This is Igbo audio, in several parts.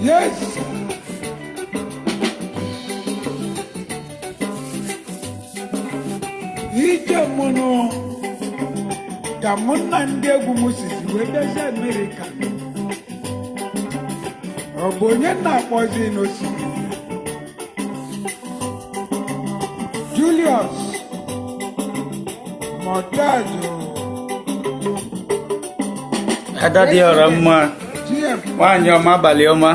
Yes. Ije mụnụ ka mụ na ndị egwu m sisi wee bịazi Amerịka. Ọ bụ onye na-akpọzi n'osimiri? Julius Montajo. Ada dị ọra mma, nwaanyị ọma, abalị ọma.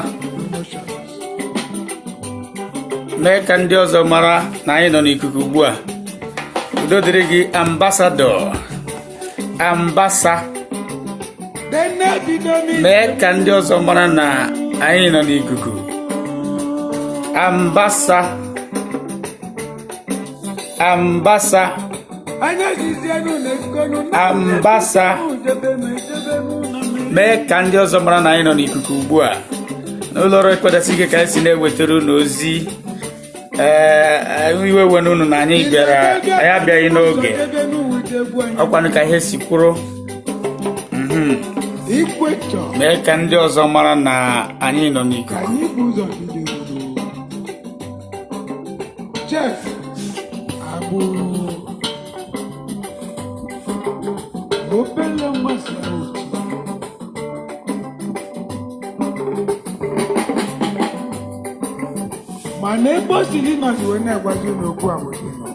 Mee ka ndị ọzọ mara na anyị nọ n'ikuku ugbu a. Udo dịrị gị, ambasadọ. Mee ka ndị ọzọ mara na anyị nọ n'ikuku. Ambasa. Mee ka ndị ọzọ mara na anyị nọ n'ikuku ugbu a. N'ụlọ ọrụ Ekpedasi Ike ka anyị si na-ewetara unu ozi. Iwe wenu unu na anyị abịaghị n'oge. Ọkwanụ ka ihe si kwuru. Mee ka ndị ọzọ mara na anyị nọ n'ikuku. Mana ebe o siri nọzi wee na-agwazi n'okwu agbụsị nọ.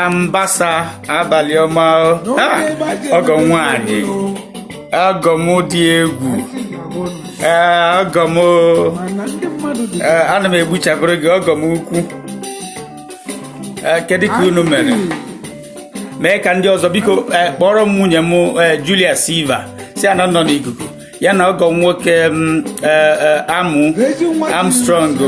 Ambasa, abalị ọma. Ọgọ nwaanyị, ọgọ m dị egwu. Ọgọ m, ana m egbuchapụrụ gị ọgọ m ukwu. Kedu ka unu mere? Mee ka ndị ọzọ biko kpọrọ m nwunye m Julia Silva si ana nọ n'ikuku ya na ọgọ nwoke Armstrong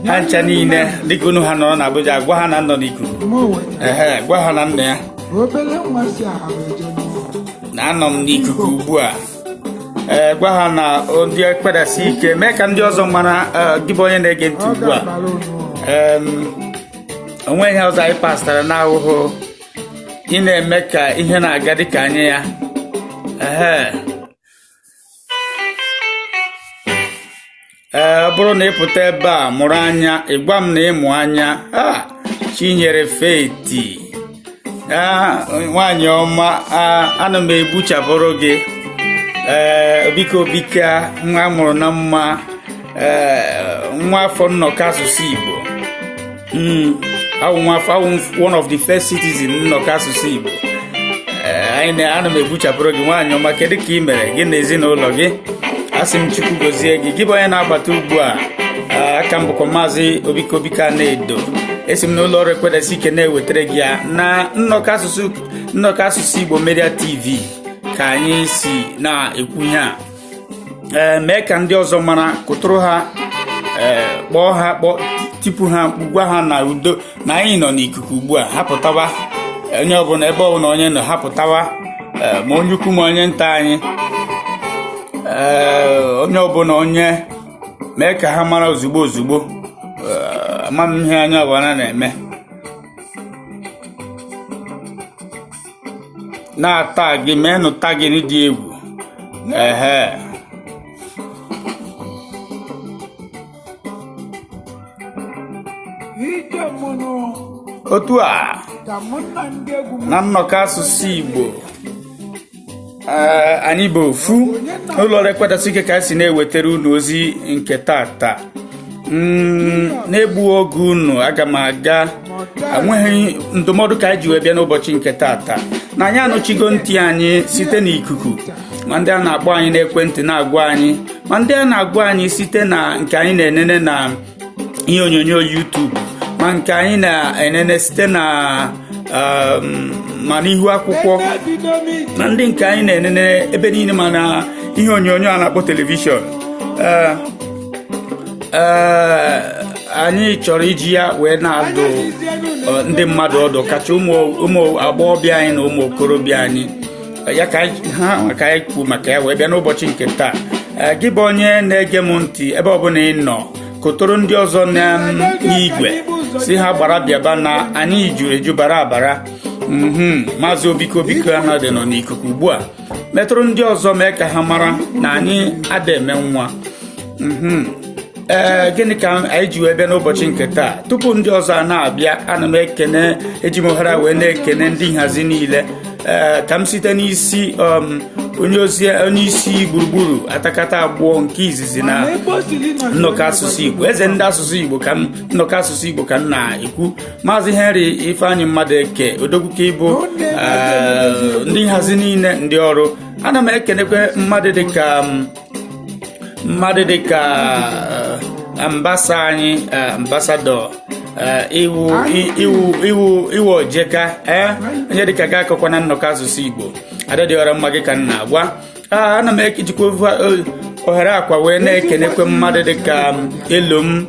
ha ncha niile dịka unu ha nọrọ n'Abuja. Gwa ha na nọ n'ikuku. Gwa ha na nna ya na anọ m n'ikuku ugbu a. Gwa ha na ndị Ekpedasi Ike. Mee ka ndị ọzọ mara gị bụ onye na-ege ntị ugbu a. Onwe ihe ọzọ anyị pasitara n'ahụhụ ị na-eme ka ihe na-aga dịka anya ya. Ọ bụrụ na ị pụta ebe a mụrụ anya, ịgwa m na ịmụ anya. Chinyere Feti, nwaanyị ọma, ana m egbuchapụrụ gị. Biko nwa mụrụ na mma, nwa afọ nnọkọ asụsụ Igbo. One of the first citizens nnọkọ asụsụ Igbo. Ana m egbuchapụrụ gị nwaanyị ọma. Kedu ka ị mere gị na ezinụlọ gị? Asị m Chukwu gozie gị. Gị bụ onye na-agbata ugbu a. Aka m bụkwa Maazị Obikobika na-edo. Esi m n'ụlọ ọrụ Ekpedasi Ike na-ewetara gị ya na nnọkọ asụsụ Igbo Media TV ka anyị si na-ekwu ihe a. Mee ka ndị ọzọ mara, kụtụrụ ha, kpọọ ha, tipu ha mkpu, gwa ha na udo na anyị nọ n'ikuku ugbu a. Hapụtawa onye ọbụla ebe ọbụla onye nọ, hapụtawa ma onye ukwu ma onye nta anyị. Onye ọbụla onye, mee ka ha mara ozugbo. Ama m ihe anya ọbụla na-eme. Na-ata gị, meenụ tagị dị egwu. Otu a na nnọkọ asụsụ Igbo anyị bụ ofu ụlọ ọrụ Ekpedasi Ike ka anyị si na-ewetara unu ozi nke tata. Na-egbu oge unu, aga m aga. Enweghị ndụmọdụ ka anyị ji wee bịa n'ụbọchị nke tata. Na anyị anụchigo ntị anyị site n'ikuku, ma ndị a na-akpọ anyị n'ekwentị na-agwa anyị, ma ndị a na-agwa anyị site na nke anyị na-enene na ihe onyonyo YouTube, ma nke anyị na-enene site na ma n'ihu akwụkwọ, na ndị nke anyị na-enene ebe niile, ma na ihe onyonyo a na-akpọ telivishọn. Anyị chọrọ iji ya wee na-adụ ndị mmadụ ọdụ, kacha ụmụ agbọghọbịa anyị na ụmụ okorobịa anyị. Ya ka anyị kwu maka ya wee bịa n'ụbọchị nke taa. Gị bụ onye na-ege m ntị ebe ọbụla ị nọ, kụtụrụ ndị ọzọ n'igwe si ha gbara bịaba na anyị juru eju bara abara. Maazị Obikobika anọdụ nọ n'ikuku ugbu a. metụrụ ndị ọzọ mee ka ha mara na anyị ada eme nwa. Gịnị ka anyị ji wee bịa n'ụbọchị nke taa? Tupu ndị ọzọ a na-abịa, ana m ekene eji m ohere wee na-ekene ndị nhazi niile ka m site n'isi onye isi gburugburu atakata abụọ nke izizi na nnọkọ asụsụ Igbo, eze ndị asụsụ Igbo ka m nnọkọ asụsụ Igbo ka m na-ekwu, Maazị Henry Ifeanyị Mmadụeke Odogwu ka ịbụ ndị nhazi niile ndị ọrụ. Ana m ekenekwe mmadụ dịka ambasadọ iwu ojeka onye dịka ga akọkwa na nnọkọ asụsụ Igbo adịdịọra mma gị ka m na-agwa. Ana m ejikwa ohere akwa wee na-ekenekwe mmadụ dịka Elom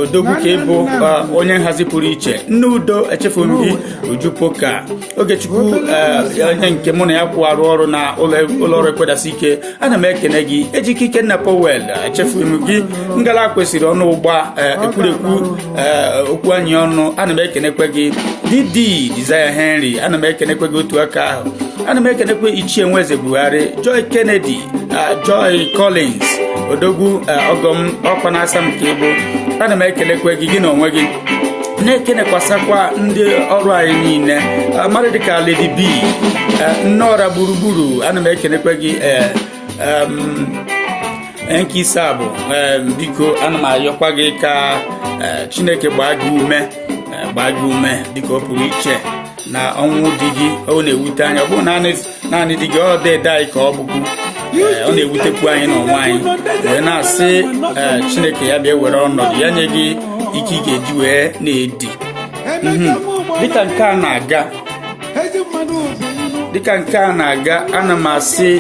Odogwu ka ịbụ onye nhazi pụrụ iche, nne Udo echefughị m gị, Ujupoka Ogechukwu onye nke mụ na ya kwụ arụ ọrụ na ụlọ ọrụ Ekwedasị Ike. Ana m ekene gị Ejike Ikenna Powell echefughị m gị, Ngala Kwesịrị ọnụ ụgba ekwurekwu okwu anyị ọnụ. Ana m ekenekwe gị Didi Desire Henry, ana m ekenekwe gị otu aka ahụ. Ana m ekenekwe Ichie Nweze Buhari, Joy Kennedy, Joy Collins Odogwu ọgọm ọkwa na asa m ka ịbụ. Ana m ekelekwe gị na onwe gị, na-ekenekwasakwa ndị ọrụ anyị niile mmadụ dịka Lady B Nnọra gburugburu. Ana m ekenekwe gị nke ise abụ biko ana m ayọkwa gị ka Chineke gbaa gị ume dịka ọ pụrụ iche na ọnwụ di gị. Ọ na-ewute anya, ọ bụrụ naanị di gị ọ dịda anyị ka ọ bụkwu ọ na-ewutekwu anyị n'ọnwa anyị wee na-asị Chineke ya bịa were ọnọdụ ya nye gị ike ị ga-eji wee na-edi. Dịka nke a na-aga, ana m asị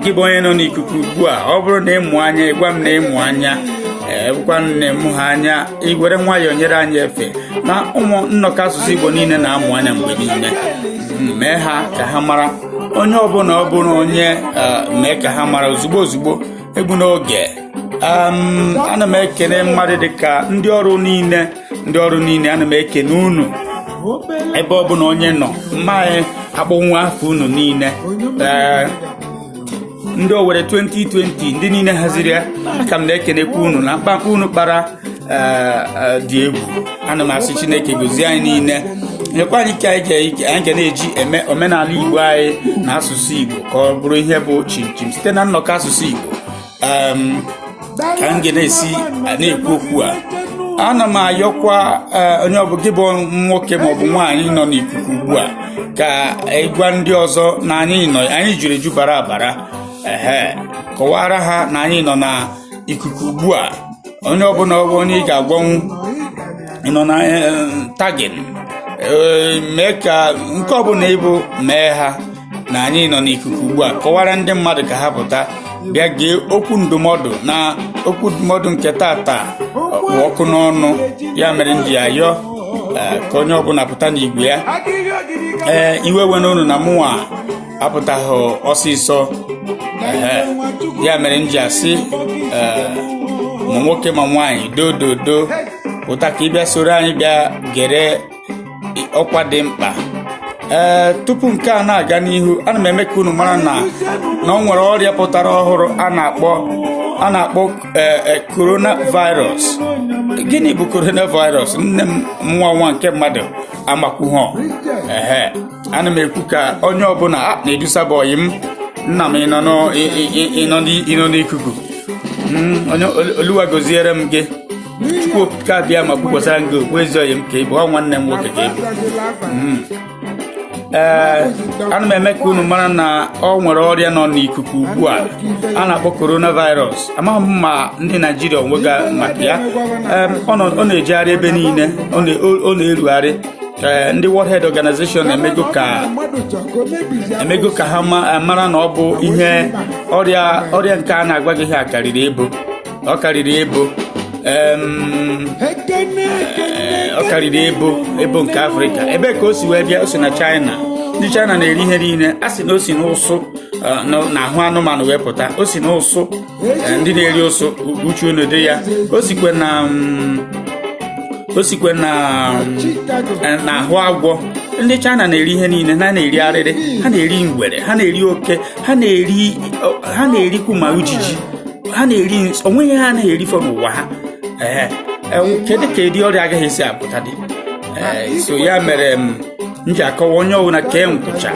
gị bụ onye nọ n'ikuku ugbu a, ọ bụrụ na ịmụ anya ịgwa m na ịmụ anya bụkwa na-emu ha anya, iwere nwayọọ nyere anyị efe na ụmụ nnọkọ asụsụ Igbo niile na-amụ anya mgbe niile. Mee ha ka ha mara, onye ọbụla ọ bụla onye mee ka ha mara ozugbo egbu n'oge. Ana m ekene mmadụ dịka ndị ọrụ niile ana m ekene unu ebe ọbụla onye nọ, mma anyị akpọnwụ afọ unu niile. Ndị Owerri 2020 ndị niile haziri ya, aka m na-ekenekwa unu na mkpamkpa unu kpara dị egwu. Ana m asị Chineke gozie anyị niile, nyekwa anyị ka anyị ga na-eji eme omenala Igbo anyị na asụsụ Igbo ka ọ bụrụ ihe bụ chimchim site na nnọkọ asụsụ Igbo. Ka m ga na-esi na-ekwu okwu a, ana m ayọkwa onye ọbụla gị bụ nwoke maọbụ nwaanyị nọ n'ikuku ugbu a ka ịgwa ndị ọzọ na anyị juru eju bara abara. Kọwara ha na anyị nọ na ikuku ugbu a. Onye ọbụla onye ị ga-agwanwu nọ na tagin, mee ka nke ọbụla ịbụ mee ha na anyị nọ n'ikuku ugbu a. Kọwara ndị mmadụ ka ha pụta bịa gee okwu ndụmọdụ nke tata bụ ọkụ n'ọnụ. Ya mere ndị ayọ ka onye ọbụla pụta n'igwe ya. Iwe wena unu na mụnwa apụtaghị ọsịsọ. Ya mere nji asị ma nwoke ma nwaanyị dododo pụta ka ị bịa soro anyị bịa gere ọkwa dị mkpa. Tupu nke a na-aga n'ihu, ana m eme ka unu mara na ọ nwere ọrịa pụtara ọhụrụ a na-akpọ coronavirus. Gịnị bụ coronavirus? Nne m nwa nke mmadụ amakwughọ. Ana m ekwu ka onye ọbụla na-edusabọghị m, nna m ịnọ n'ikuku, onye Oluwa goziere m gị, Chukwu okike abịa ma kwukwasara gị okwu ezi oyi m ka ị bụ nwanne m nwoke ka ị bụ. Ana m eme ka unu mara na ọ nwere ọrịa nọ n'ikuku ugbu a na-akpọ coronavirus. Amaghị m ma ndị Naijiria onwega maka ya. Ọ na-ejegharị ebe niile, ọ na-erugharị. Ndị World Health Organization emego ka ha mara na ọ bụ ihe ọrịa nke a na-agwa gị ha karịrị ebo. Ọ karịrị ebo nke Afrịka. Ebe ka o si wee bịa? O si na China. Ndị China na-eri ihe niile. A sị na o si n'ụsụ na ahụ anụmanụ wee pụta. O si n'ụsụ, ndị na-eri ụsụ uche n'ụdị ya. O sikwe na ahụ agwọ ndị China na-eri ihe niile, ha na-eri arịrị, ha na-eri ngwere, ha na-eri oke, ha na-erikwu ma ujiji, ha na-eri onweghị ha na-eri fọ n'ụwa ha. Kedu ka ịdị ọrịa agaghị esi apụta dị? So ya mere m ji akọwa onye ọbụla kee nkwụcha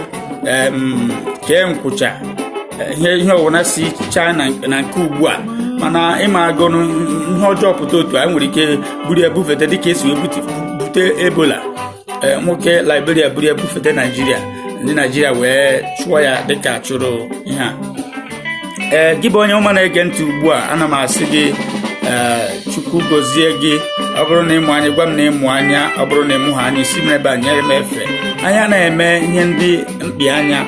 ihe ọbụla si China na nke ugbu a, mana ịma agụnụ ihe ọjọọ pụta otu a nwere ike buru ebufete dịka esi bute Ebola. Nwoke Liberia buru ebufete Naijiria, ndị Naijiria wee chụọ ya dịka chụrụ ihe a. Gị bụ onye ọma na-ege ntị ugbu a, ana m asị gị Chukwu gozie gị. Ọ bụrụ na ịmụ anya, gwa m na ịmụ anya. Ọ bụrụ na ịmụ ha anya, isi m ebe a nyere m efe. Anya na-eme ihe ndị mkpi anya.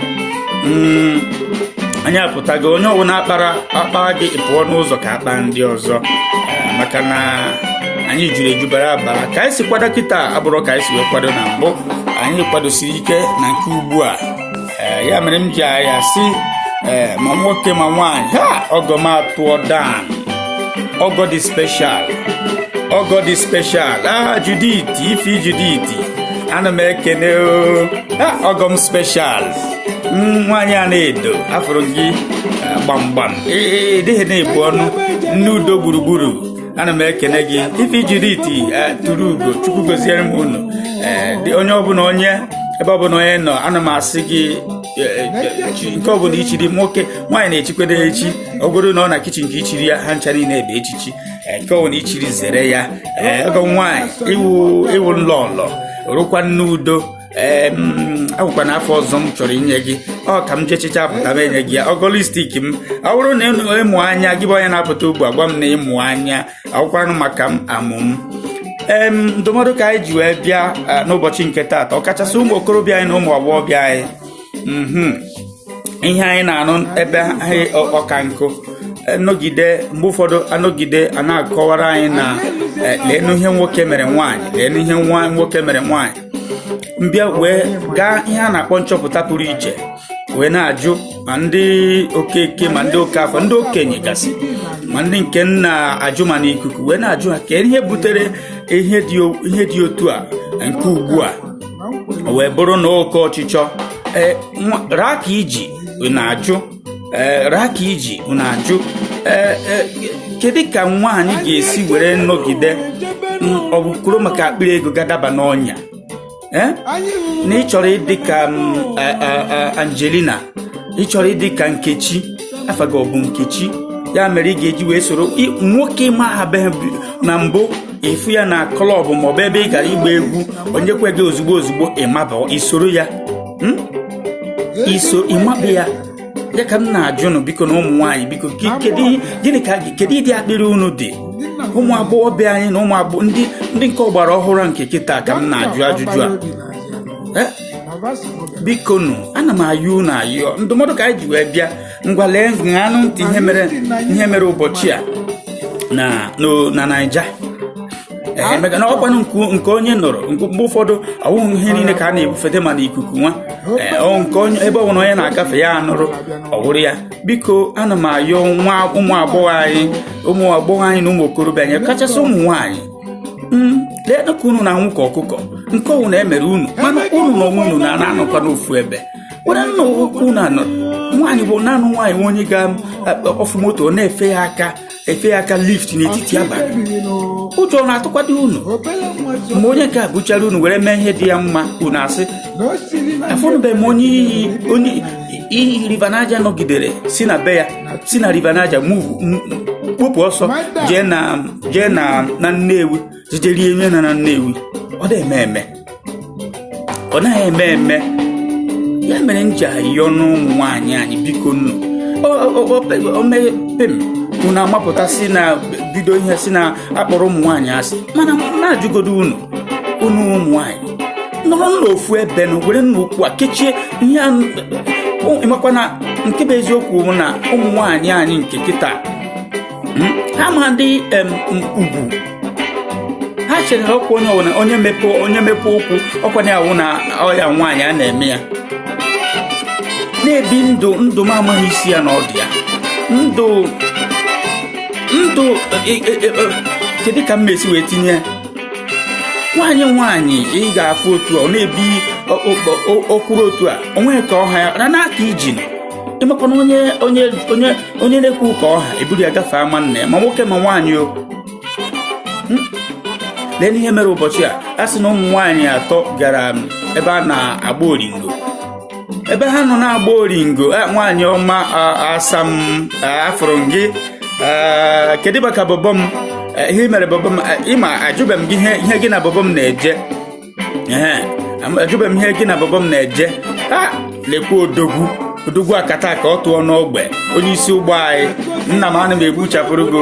Anya apụtago onye ọbụla akpara gị pụọ n'ụzọ ka akpa ndị ọzọ, maka na anyị juru eju bara abara. Ka anyị si kwado kịta abụrụ ka anyị si wee kwado na mbụ. Anyị kwadosiri ike na nke ugbu a. Ya mere m ji aya si ma nwoke ma nwaanyị, ha ọgọ m atụọ dan. Ọgọ dị special, ọgọ dị special. Judith, Ifi Judith, ana m ekene ọgọ m special. Nwaanyị a na-edo afụrụ gị gbamgbam, dịghị na-ebu ọnụ, nne udo gburugburu. Ana m ekene gị Ifi Judith tụrụ ugo. Chukwu goziere m unu. Onye ọbụla onye ebe ọbụla onye nọ, ana m asị gị nke ọbụla ichiri nwoke nwaanyị na-echikwado echi. Ọ bụrụ na ọ na kichin ka ichiri ya, ha ncha niile ebe echichi. Nke ọbụla ichiri zere ya. Ọgọ nwaanyị ịwụ nlọlọ, rụkwa nne udo. Akwụkwa n'afọ ọzọ m chọrọ inye gị, ọ ka m jechicha apụta m enye gị ya. Ọgọ listik m, ọ bụrụ na ịmụ anya, gị bụ onye na-apụta ugbu a, gwa m na ịmụ anya. Akwụkwanụ maka m amụ m. Ndụmọdụ ka anyị ji wee bịa n'ụbọchị nke taata, ọkachasị ụmụ okorobịa anyị na ụmụ agbọghọbịa anyị. Ihe anyị na-anụ ebe anyị ọka nkụ nọgide, mgbe ụfọdụ anọgide a na-akọwara anyị na leenụ ihe nwoke mere nwaanyị, leenụ ihe nwoke mere nwaanyị. Mbịa wee gaa ihe a na-akpọ nchọpụta pụrụ iche, wee na-ajụ ma ndị okeke ma ndị okafọ, ndị okenye gasị, ma ndị nke na-ajụ ma n'ikuku, wee na-ajụ ha ka ihe butere ihe dị otu a nke ugbu a. Wee bụrụ na oke ọchịchọ raa ka iji na-ajụ kedu ka nwaanyị ga-esi were nọgide ọ bụ kwuru maka akpịrị ego gadaba n'ọnya? Na ị chọrọ ịdị ka Angelina, ị chọrọ ịdị ka Nkechi, afa gị ọ bụ Nkechi, ya mere ị ga-eji wee soro nwoke mahabeghị na mbụ, efu ya na klọb maọbụ ebe ị gara ịgba egwu, onye kwe gị ozugbo ịmaba isoro ya, ịmaba ya. Ya ka m na-ajụ nụ, biko na ụmụ nwaanyị, biko kedu ịdị akpịrị unu dị? Ụmụ agbọghọbịa anyị na ụmụ agbọghọ ndị nke ọgbara ọhụrụ nke kịta ka m na-ajụ ajụjụ a. Biko nụ, ana m ayọ unu ayọ. Ndụmọdụ ka anyị ji wee bịa, ngwa lee ṅanụ ntị ihe mere ụbọchị a na Naija. Maka na ọkwanụ nke onye nọrọ mgbe ụfọdụ ọwụghị ihe niile ka a na-ebufete ma n'ikuku nwa. Nke onye ebe ọ bụla onye na-agafe ya anụrụ ọwụrụ ya. Biko ana m ayọ ụmụ agbọghọ anyị na ụmụ okorobịa anyị, kachasị ụmụ nwaanyị, leenụ ka unu na-anwụ ka ọkụkọ. Nke ọwụ na-emere unu, mana unu na onwe unu na-anọkwa n'ofu ebe. Were nna unu anọ, nwaanyị bụ naanị nwaanyị onye ga-ọfụ moto na-efe ya aka lift n'etiti abalị. Ụjọ na-atụkwado unu mgbe onye nke a bụchara unu were mee ihe dị ya mma. Unu asị afọnụbeghị m onye iyi Rivanaja nọgidere si na be ya, si na Rivanaja kpopụ ọsọ jee na Nnewi, jijerie ime na Nnewi. Ọ naghị eme eme. Ya mere m ji ayọ n'ụmụ nwaanyị anyị, biko nnu omepe m unu amapụta si na bido ihe si na akpọrọ ụmụ nwaanyị asị. Mana na-ajụgodo unu ụmụ nwaanyị nọrọ n'ofu ebe na were nnukwu a kechie ihe ịmakwa na nke bụ eziokwu bụ na ụmụ nwaanyị anyị nke kịta ha ma ndị ugwu. Ha chere na ọkwa onye mepe okwu ọkwa na awụ na ọya nwaanyị a na-eme ya, na-ebi ndụ m amaghị isi ya na ọdụ ya. Ndụ kedu ka m mesi wee tinye nwaanyị ị ga-afụ otu ọ na-ebi o kwuru otu a onwe ka ọha ya n'aka iji nọ ịmakwana onye na-ekwu ka ọha eburu ya gafee ama nna ya ma nwoke ma nwaanyị o. lee n'ihe mere ụbọchị a sị na ụmụ nwaanyị atọ gara ebe a na-agba oringo. ebe ha nọ na-agba oringo, nwaanyị ọma asam afụrụ gị kedu maka bọbọ m ihe mere bọbọ m ịma ajụbe m gị ihe gị na bọbọ m na-eje ajụbe m ihe gị na bọbọ m na-eje lekwa odogwu akata ka ọ tụọ n'ogbe onye isi ụgbọ anyị nna m ana m egbuchapụrụ gị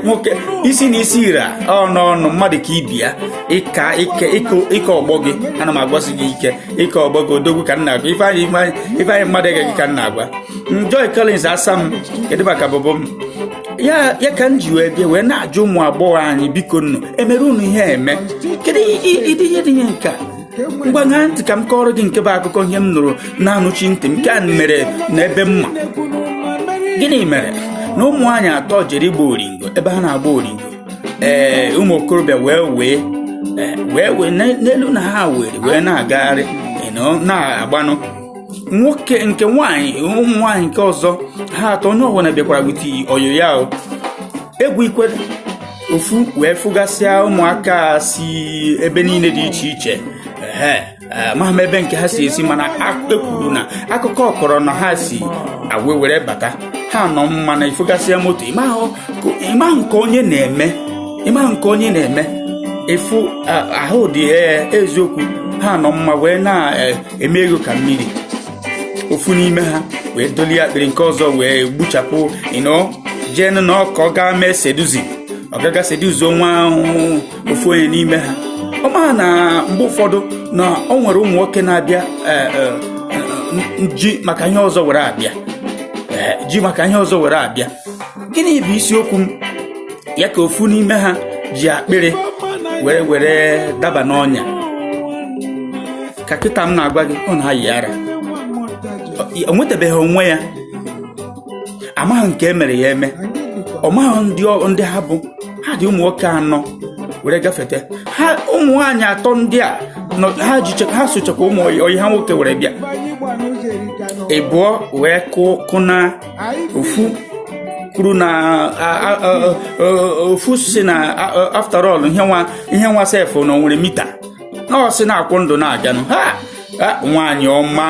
nwoke isi na isi ira ọnụ mmadụ ka ibi ya ike ọgbọ gị ana m agwasị gị ike ọgbọ gị odogwu ka nna agwa ifeanyị mmadụ egeghị ka nna agwa. Joy Collins asa m kedu maka bọbọ m ya ka m ji wee bịa wee na-ajụ ụmụ agbọghọ anyị biko nnu emere unu ihe eme kedu ihe dị nke a ngwa ṅaa ntị ka m kọrọ gị nke bụ akụkọ ihe m nụrụ na-anụchi ntị m nke a mere n'ebe mma. Gịnị mere na ụmụ nwaanyị atọ jere igba oringo ebe ha na-agba oringo ụmụ okorobịa wee n'elu na ha wee na-agagharị na-agbanụ nwoke nke nwaanyị ụmụ nwaanyị nke ọzọ ha atọ onye ọbụla bịakwara witi oyo ya egwu ikwe ofu wee fụgasịa ụmụaka si ebe niile dị iche iche mahama ebe nke ha si esi mana ekwuru na akụkọ ọkọrọ na ha si agwa were bata ha nọ mma na ifụgasịa moto ịma nke onye na-eme efu ahụ dị eziokwu ha nọ mma wee na-eme ego ka mmiri. Ofu n'ime ha wee dolie akpịrị nke ọzọ wee gbuchapụ jee na ọ gaa mee seduzi ọgaga seduzi nwa ofu onye n'ime ha. Ọ maa na mgbe ụfọdụ na ọ nwere ụmụ nwoke na-abịa ji maka ihe ọzọ were abịa gịnị bụ isiokwu m ya ka ofu n'ime ha ji akpịrị were daba n'ọnya ka kịta m na-agwa gị ọ na-ayị ara o nwetabeghị onwe ya amaghị nke emere ya eme ọ maghị ndị ha bụ ha dị ụmụ nwoke anọ were gafete ha ụmụ nwaanyị atọ ndị a ha sochakwa ụmụ oyi ha nwoke were bịa ịbụọ wee kụna ofu kwuru na ofu si na after all ihe nwa sef na nwere mita na ọ sị na-akwụ ndụ na-abịanụ nwaanyị ọma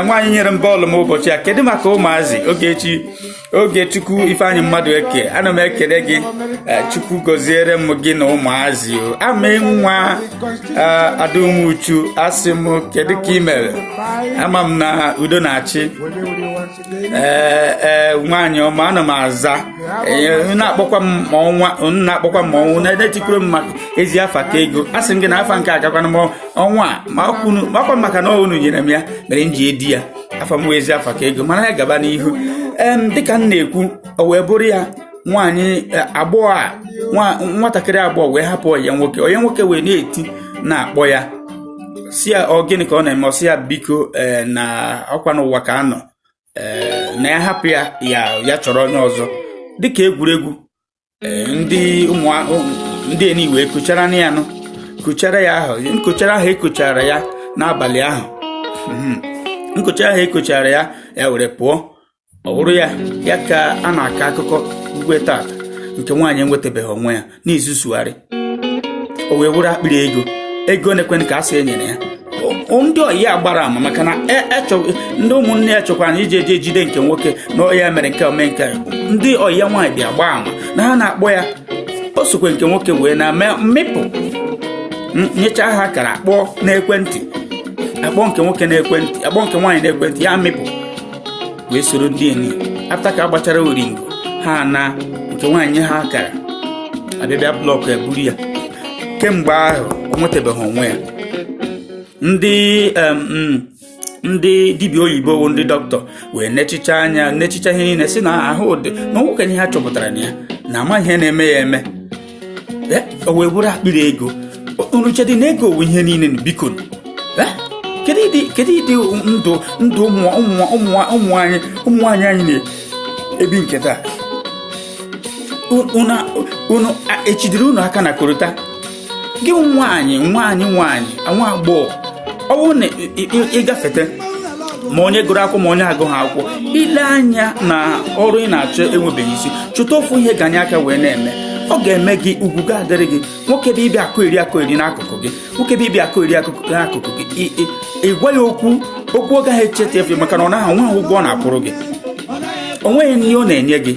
nwaanyị nyere m bọọlụ m ụbọchị a kedu maka ụmụazị Ogechukwu Ifeanyị mmadụ eke ana m ekele gị Chukwu gọziere m gị na ụmụazị ama nwa Adumuchu asị m kedu ka ị mere ama m na udo na-achị nwaanyị ọma ana m aza na-akpọkwa m ọnwụ na-etikwuru m maka ezi afa ka ego asị m gị na afa nke agakwana m ọnwa makwa maka na unu nyere m ya mere m ji edi ya afa m ezi afa ka ego mana ya gaba n'ihu dịka m na-ekwu o wee bụrụ ya nwaanyị agbọghọ nwatakịrị agbọghọ wee hapụ onye nwoke wee na-eti na-akpọ ya si ya ọ gịnị ka ọ na-eme ọsị ya biko na ọkwa n'ụwa ka anọ na ya hapụ ya chọrọ onye ọzọ dịka egwuregwu ndị eni wee kụchara ya ekochara ya n'abalị ahụ nkụcha ahụ ekochara ya were pụọ ọ bụrụ ya ka a na-akọ akụkọ ugwe tata nke nwaanyị enwetabeghị onwe ya n'izuzugharị o wee wụrụ akpịrị ego na-ekwenị ka a sị enyere ya ndị ọyị agbara ama maka na ndị ụmụnne ya chọkwara na ije ejide nke nwoke na ọya mere nke ome nke ndị ọyị ya nwaanyị dị agba ama na ha na-akpọ ya o sokwe nke nwoke wee na mmịpụ nyecha ha akara akpọ n'ekwentị akpọ nke nwoke n'ekwentị akpọ nke nwaanyị n'ekwentị ya mịpụ wee soro ndị enyi apụta ka agbachara oringo ha na nke nwaanyị ha akara abịabịa blọkụ eburu ya kemgbe ahụ o nwetabeghị onwe ya. ndị dibịa oyibo ndị dọkịta wee nechicha ihe niile si na ahụ dị na nwoke ihe ha chọpụtara na ya na amaghị ihe na-eme ya eme o wee bụrụ akpịrị ego nrụchadị na ego owe ihe niile na biko kedu ịdị ndụ ụmụ nwaanyị anyị na-ebi nke taa unu echidiri unu aka na korota gị nwaanyị nwa agbọghọ ọ bụrụ na ịgafete ma onye gụrụ akwụkwọ ma onye agụghị akwụkwọ ile anya na ọrụ ị na-achọ enwebeghị isi chụta ofu ihe ganye aka wee na-eme ọ ga-eme gị ugwu ga-adịrị gị nwoke bụ ịbịa akụ iri n'akụkụ gị nwoke bụ ịbịa akụ iri n'akụkụ gị ịgwa ya okwu ọ gaghị echeta efe maka na ọ naghị nwa ụgwọ ọ na-akwụrụ gị o nweghị nri ọ na-enye gị.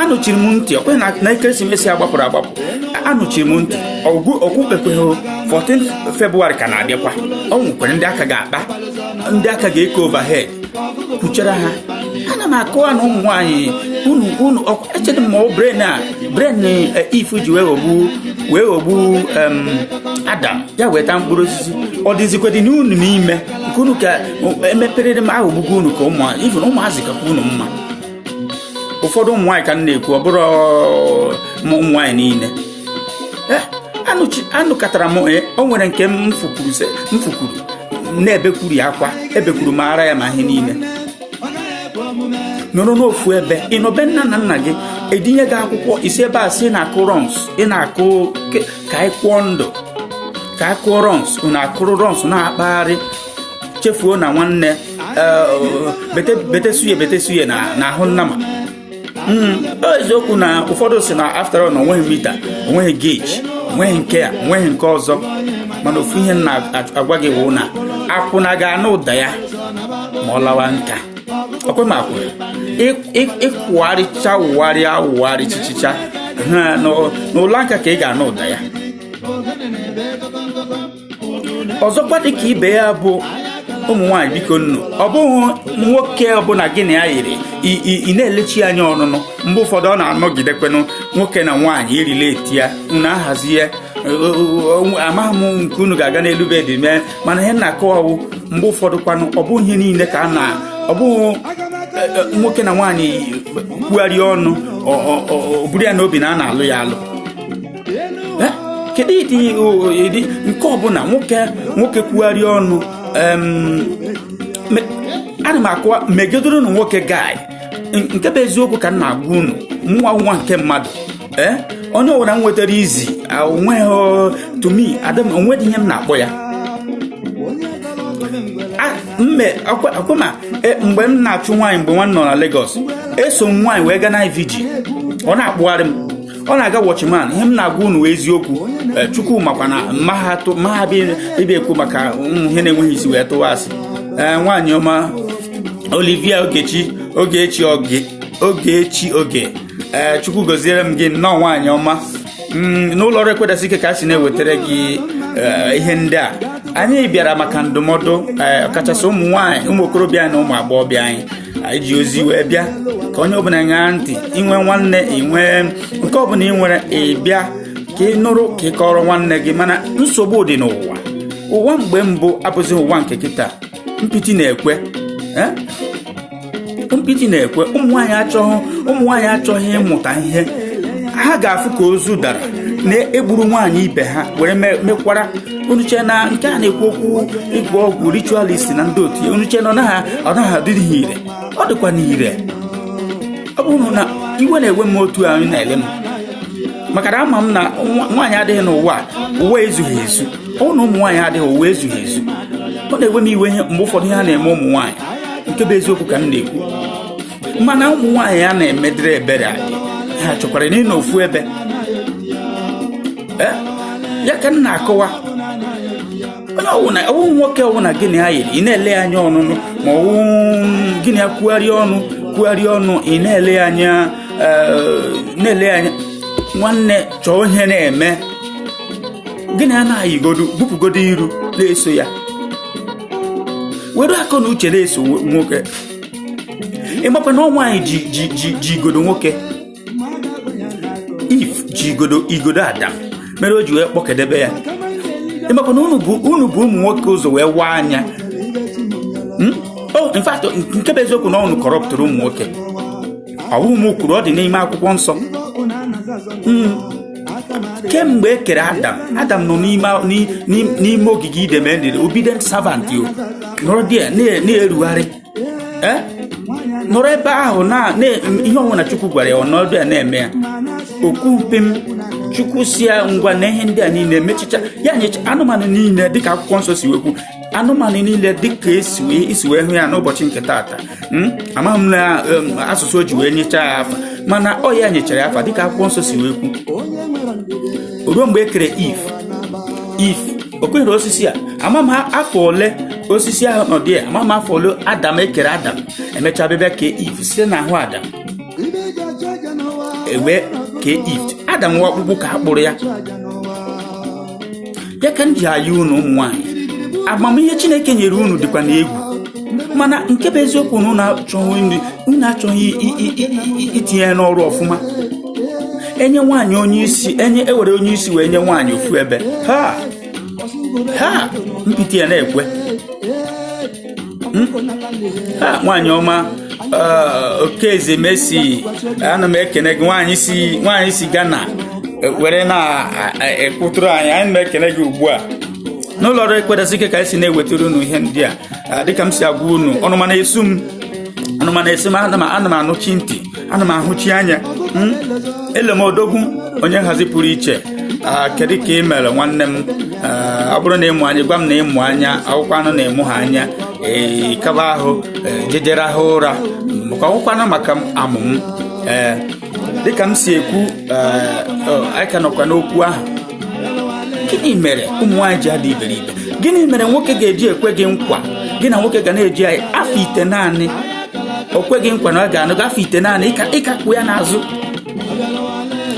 Anụchiri m ntị okwe na ekeresimesi agbapụrụ agbapụ anụchiri m ntị ọgwụkpekweghị 14 Febụwarị ka na-abịakwa ọ nwekwara ndị aka ga-akpa ndị aka ga-eke overhead kwuchara ha. Ana m akọwa na ụmụ nwaanyị unu echere m ma ọ bren Eve ji wee ghọgbu Adam ya weta mkpụrụ osisi ọ dịzikwedị n'unu n'ime nke unu ka emeperere m aghọgbugo unu ka ụmụazị kakwa unu mma. Ụfọdụ ụmụ nwaanyị ka m na-ekwu ọ bụrụ ụmụ nwaanyị niile. Anụkọtara m o nwere nke m fụkwuru na-ebekwuru ya akwa ebekwuru m ara ya ma ihe niile nọrọ n'ofu ebe ịnọbe nna na nna gị edinye gị akwụkwọ isi ebe a si na-akụ rọns ị na-akụ ka anyị kwụọ ndụ ka akụọ rọns unu akụrụ rọns na-akpagharị chefuo na nwanne betesuye na ahụ nnama. Eziokwu na ụfọdụ si na after all na onweghị mita onweghị geji onweghị nke a onweghị nke ọzọ mana ofu ihe na-agwa gị wụ na akwụna ga-anụ ụda ya ma ọ lawa nka okwe m akwụna ịkwụgharịcha awụgharị chichicha n'ụlọ nka ka ị ga-anụ ụda ya. Ọzọkwa dị ka ibe ya bụ ụmụ nwaanyị biko nnu ọ bụghị nwoke ọbụla gị na ya yiri ị na-elechi anya ọnụnụ mgbe ụfọdụ ọ na-anọgidekwenụ nwoke na nwaanyị irileti ya unu ahazi ya amaghị m nke unu ga-aga n'elu bedị mee mana ihe na-akọwawụ mgbe ụfọdụ kwanụ ọ bụghị ihe niile ka ọ bụghị nwoke na nwaanyị kwugharịa ọnụ ọ bụrụ ya n'obi na a na-alụ ya alụ. Kedu ịdị nke ọbụla nwoke kwugharịa ọnụ ana m akọwa megidoro na nwoke gaị nke bụ eziokwu ka m na-agwa unu nwa nke mmadụ onye ọbụla m nwetara izi onweghị tumi adam onwedị ihe m na-akpọ ya akwema mgbe m na-achụ nwaanyị mgbe nwanne nọ na Lagos eso m nwaanyị wee gaa na IVG ọ na-akpụgharị m ọ na-aga watchman ihe m na-agwa unu eziokwu chukwu makwa na maha bịa ekwu maka ihe na-enweghị isi wee tụwa asị. Nwaanyị ọma Olivia Oge chukwu goziere m gị nnọọ nwaanyị ọma. N'ụlọ ọrụ Ekwedasị Ike ka a si na-ewetara gị ihe ndị a anyị bịara maka ndụmọdụ ọkachasị ụmụ nwaanyị ụmụ okorobịa na ụmụ agbọghọbịa anyị ji ozi wee bịa ka onye ọbụla ṅaa ntị inwe nwanne inwe nke ọbụla ị nwere ịbịa ka ị nụrụ ka ị kọrọ nwanne gị mana nsogbu dị n'ụwa mgbe mbụ abụghị ụwa nke kịta. Mpịtị na-ekwe ụmụ nwaanyị achọghị ịmụta ihe ha ga-afụ ka ozu dara na-egburu nwaanyị ibe ha were mekwara unuche na nke a na-ekwu okwu ịgwọ ọgwụ ritualist na ndị otu ya unuche na ọ naghị adịghị ire ọ dịkwa n'ire. Ọ bụrụ na iwe na-ewe m otu ahụ na-ele m maka na ama m na nwaanyị adịghị n'ụwa ụwa ezughị ezu ọ na ụmụ nwaanyị adịghị ụwa ezughị ezu ọ na-ewe m iwe mgbe ụfọdụ ihe a na-eme ụmụ nwaanyị nke bụ eziokwu ka m na-ekwu mana ụmụ nwaanyị ya na-emedịrị ebere adị ha chọkwara n'ịnọ ofu ebe ya ka m na-akọwa onye ọwụ nwoke ọbụla gị na ya yiri ị na-ele anya ọnụnụ ma ọwụ gị na ya kwugharịa ọnụ ị na-ele anya nwanne chọọ ihe na-eme gị na ya na-ayịgodo bupụgodo iru na-eso ya were akọ na uche na-eso nwoke ịmakwa na nwaanyị ji igodo nwoke Eve ji igodo Adam mere o ji wee kpọkedebe ya. Ịmakwa na unu bụ ụmụ nwoke ụzọ wee waa anya in fact nke bụ eziokwu na unu kọrọpụtụrụ ụmụ nwoke ọ bụghị m kwuru ọ dị n'ime akwụkwọ nsọ. Kemgbe e kere Adam nọ n'ime ogige Iden edere obedient servant nọrọ dị na-erugharị nọrọ ebe ahụ na ihe ọnwụ na Chukwu gwara ya ọnọdụ ya na-eme ya okwu mpem Chukwu si ya ngwa na ihe ndị a niile mechicha ya nyecha anụmanụ niile dịka akwụkwọ nsọ si wekwu anụmanụ niile dịka isi wee hụ ya n'ụbọchị nke taata amaghị m na asụsụ o ji wee nyecha ya afa mana ọ ya nyechara ya afa dịka akwụkwọ nsọ si wekwu ruo mgbe e kere if o kwenyere osisi a ama m afọ ole osisi ahụ nọ dị ya ama m afọ ole Adam ekere Adam emechaa bịbịa kee Eve site n'ahụ Adam ewe kee Eve Adam nwa ọkpụkpụ ka a kpụrụ ya ya ka m ji ayị unu ụmụ nwaanyị amamihe Chineke nyere unu dịkwa n'egwu mana nke bụ eziokwu na unu achọghị itinye n'ọrụ ọfụma enye nwaanyị onye isi ewere onye isi wee nye nwaanyị ofu ebe ha mpiti ya na-ekwe ha nwaanyị ọma Okeeze Messi ana m ekene gị nwaanyị si Ghana were na-ekwutụrụ anyị na-ekene gị ugbu a n'ụlọ ọrụ Ekweresị Ike ka anyị si na-ewetara unu ihe ndị a dịka m si agwa unu ọnụma na-esu m ana m anụchi ntị ana m ahụchi anya elemodogwu onye nhazi pụrụ iche kedu ka ị mere nwanne m ọ bụrụ na ịmụ anya gwa m na ịmụ anya akwụkwọ anụ na-emu ha anya kaba ahụ jejere ha ụra maka akwụkwọ anụ maka amụm dịka m si ekwu anyị ka nọkwa n'okwu ahụ gịnị mere ụmụ nwaanyị ji adị iberibe gịnị mere nwoke ga-eji ekwe gị nkwa gị na nwoke ga na-eji afọ ite naanị o kweghị nkwa na ọ ga-anọgo afọ ite naanị ịkakwu ya n'azụ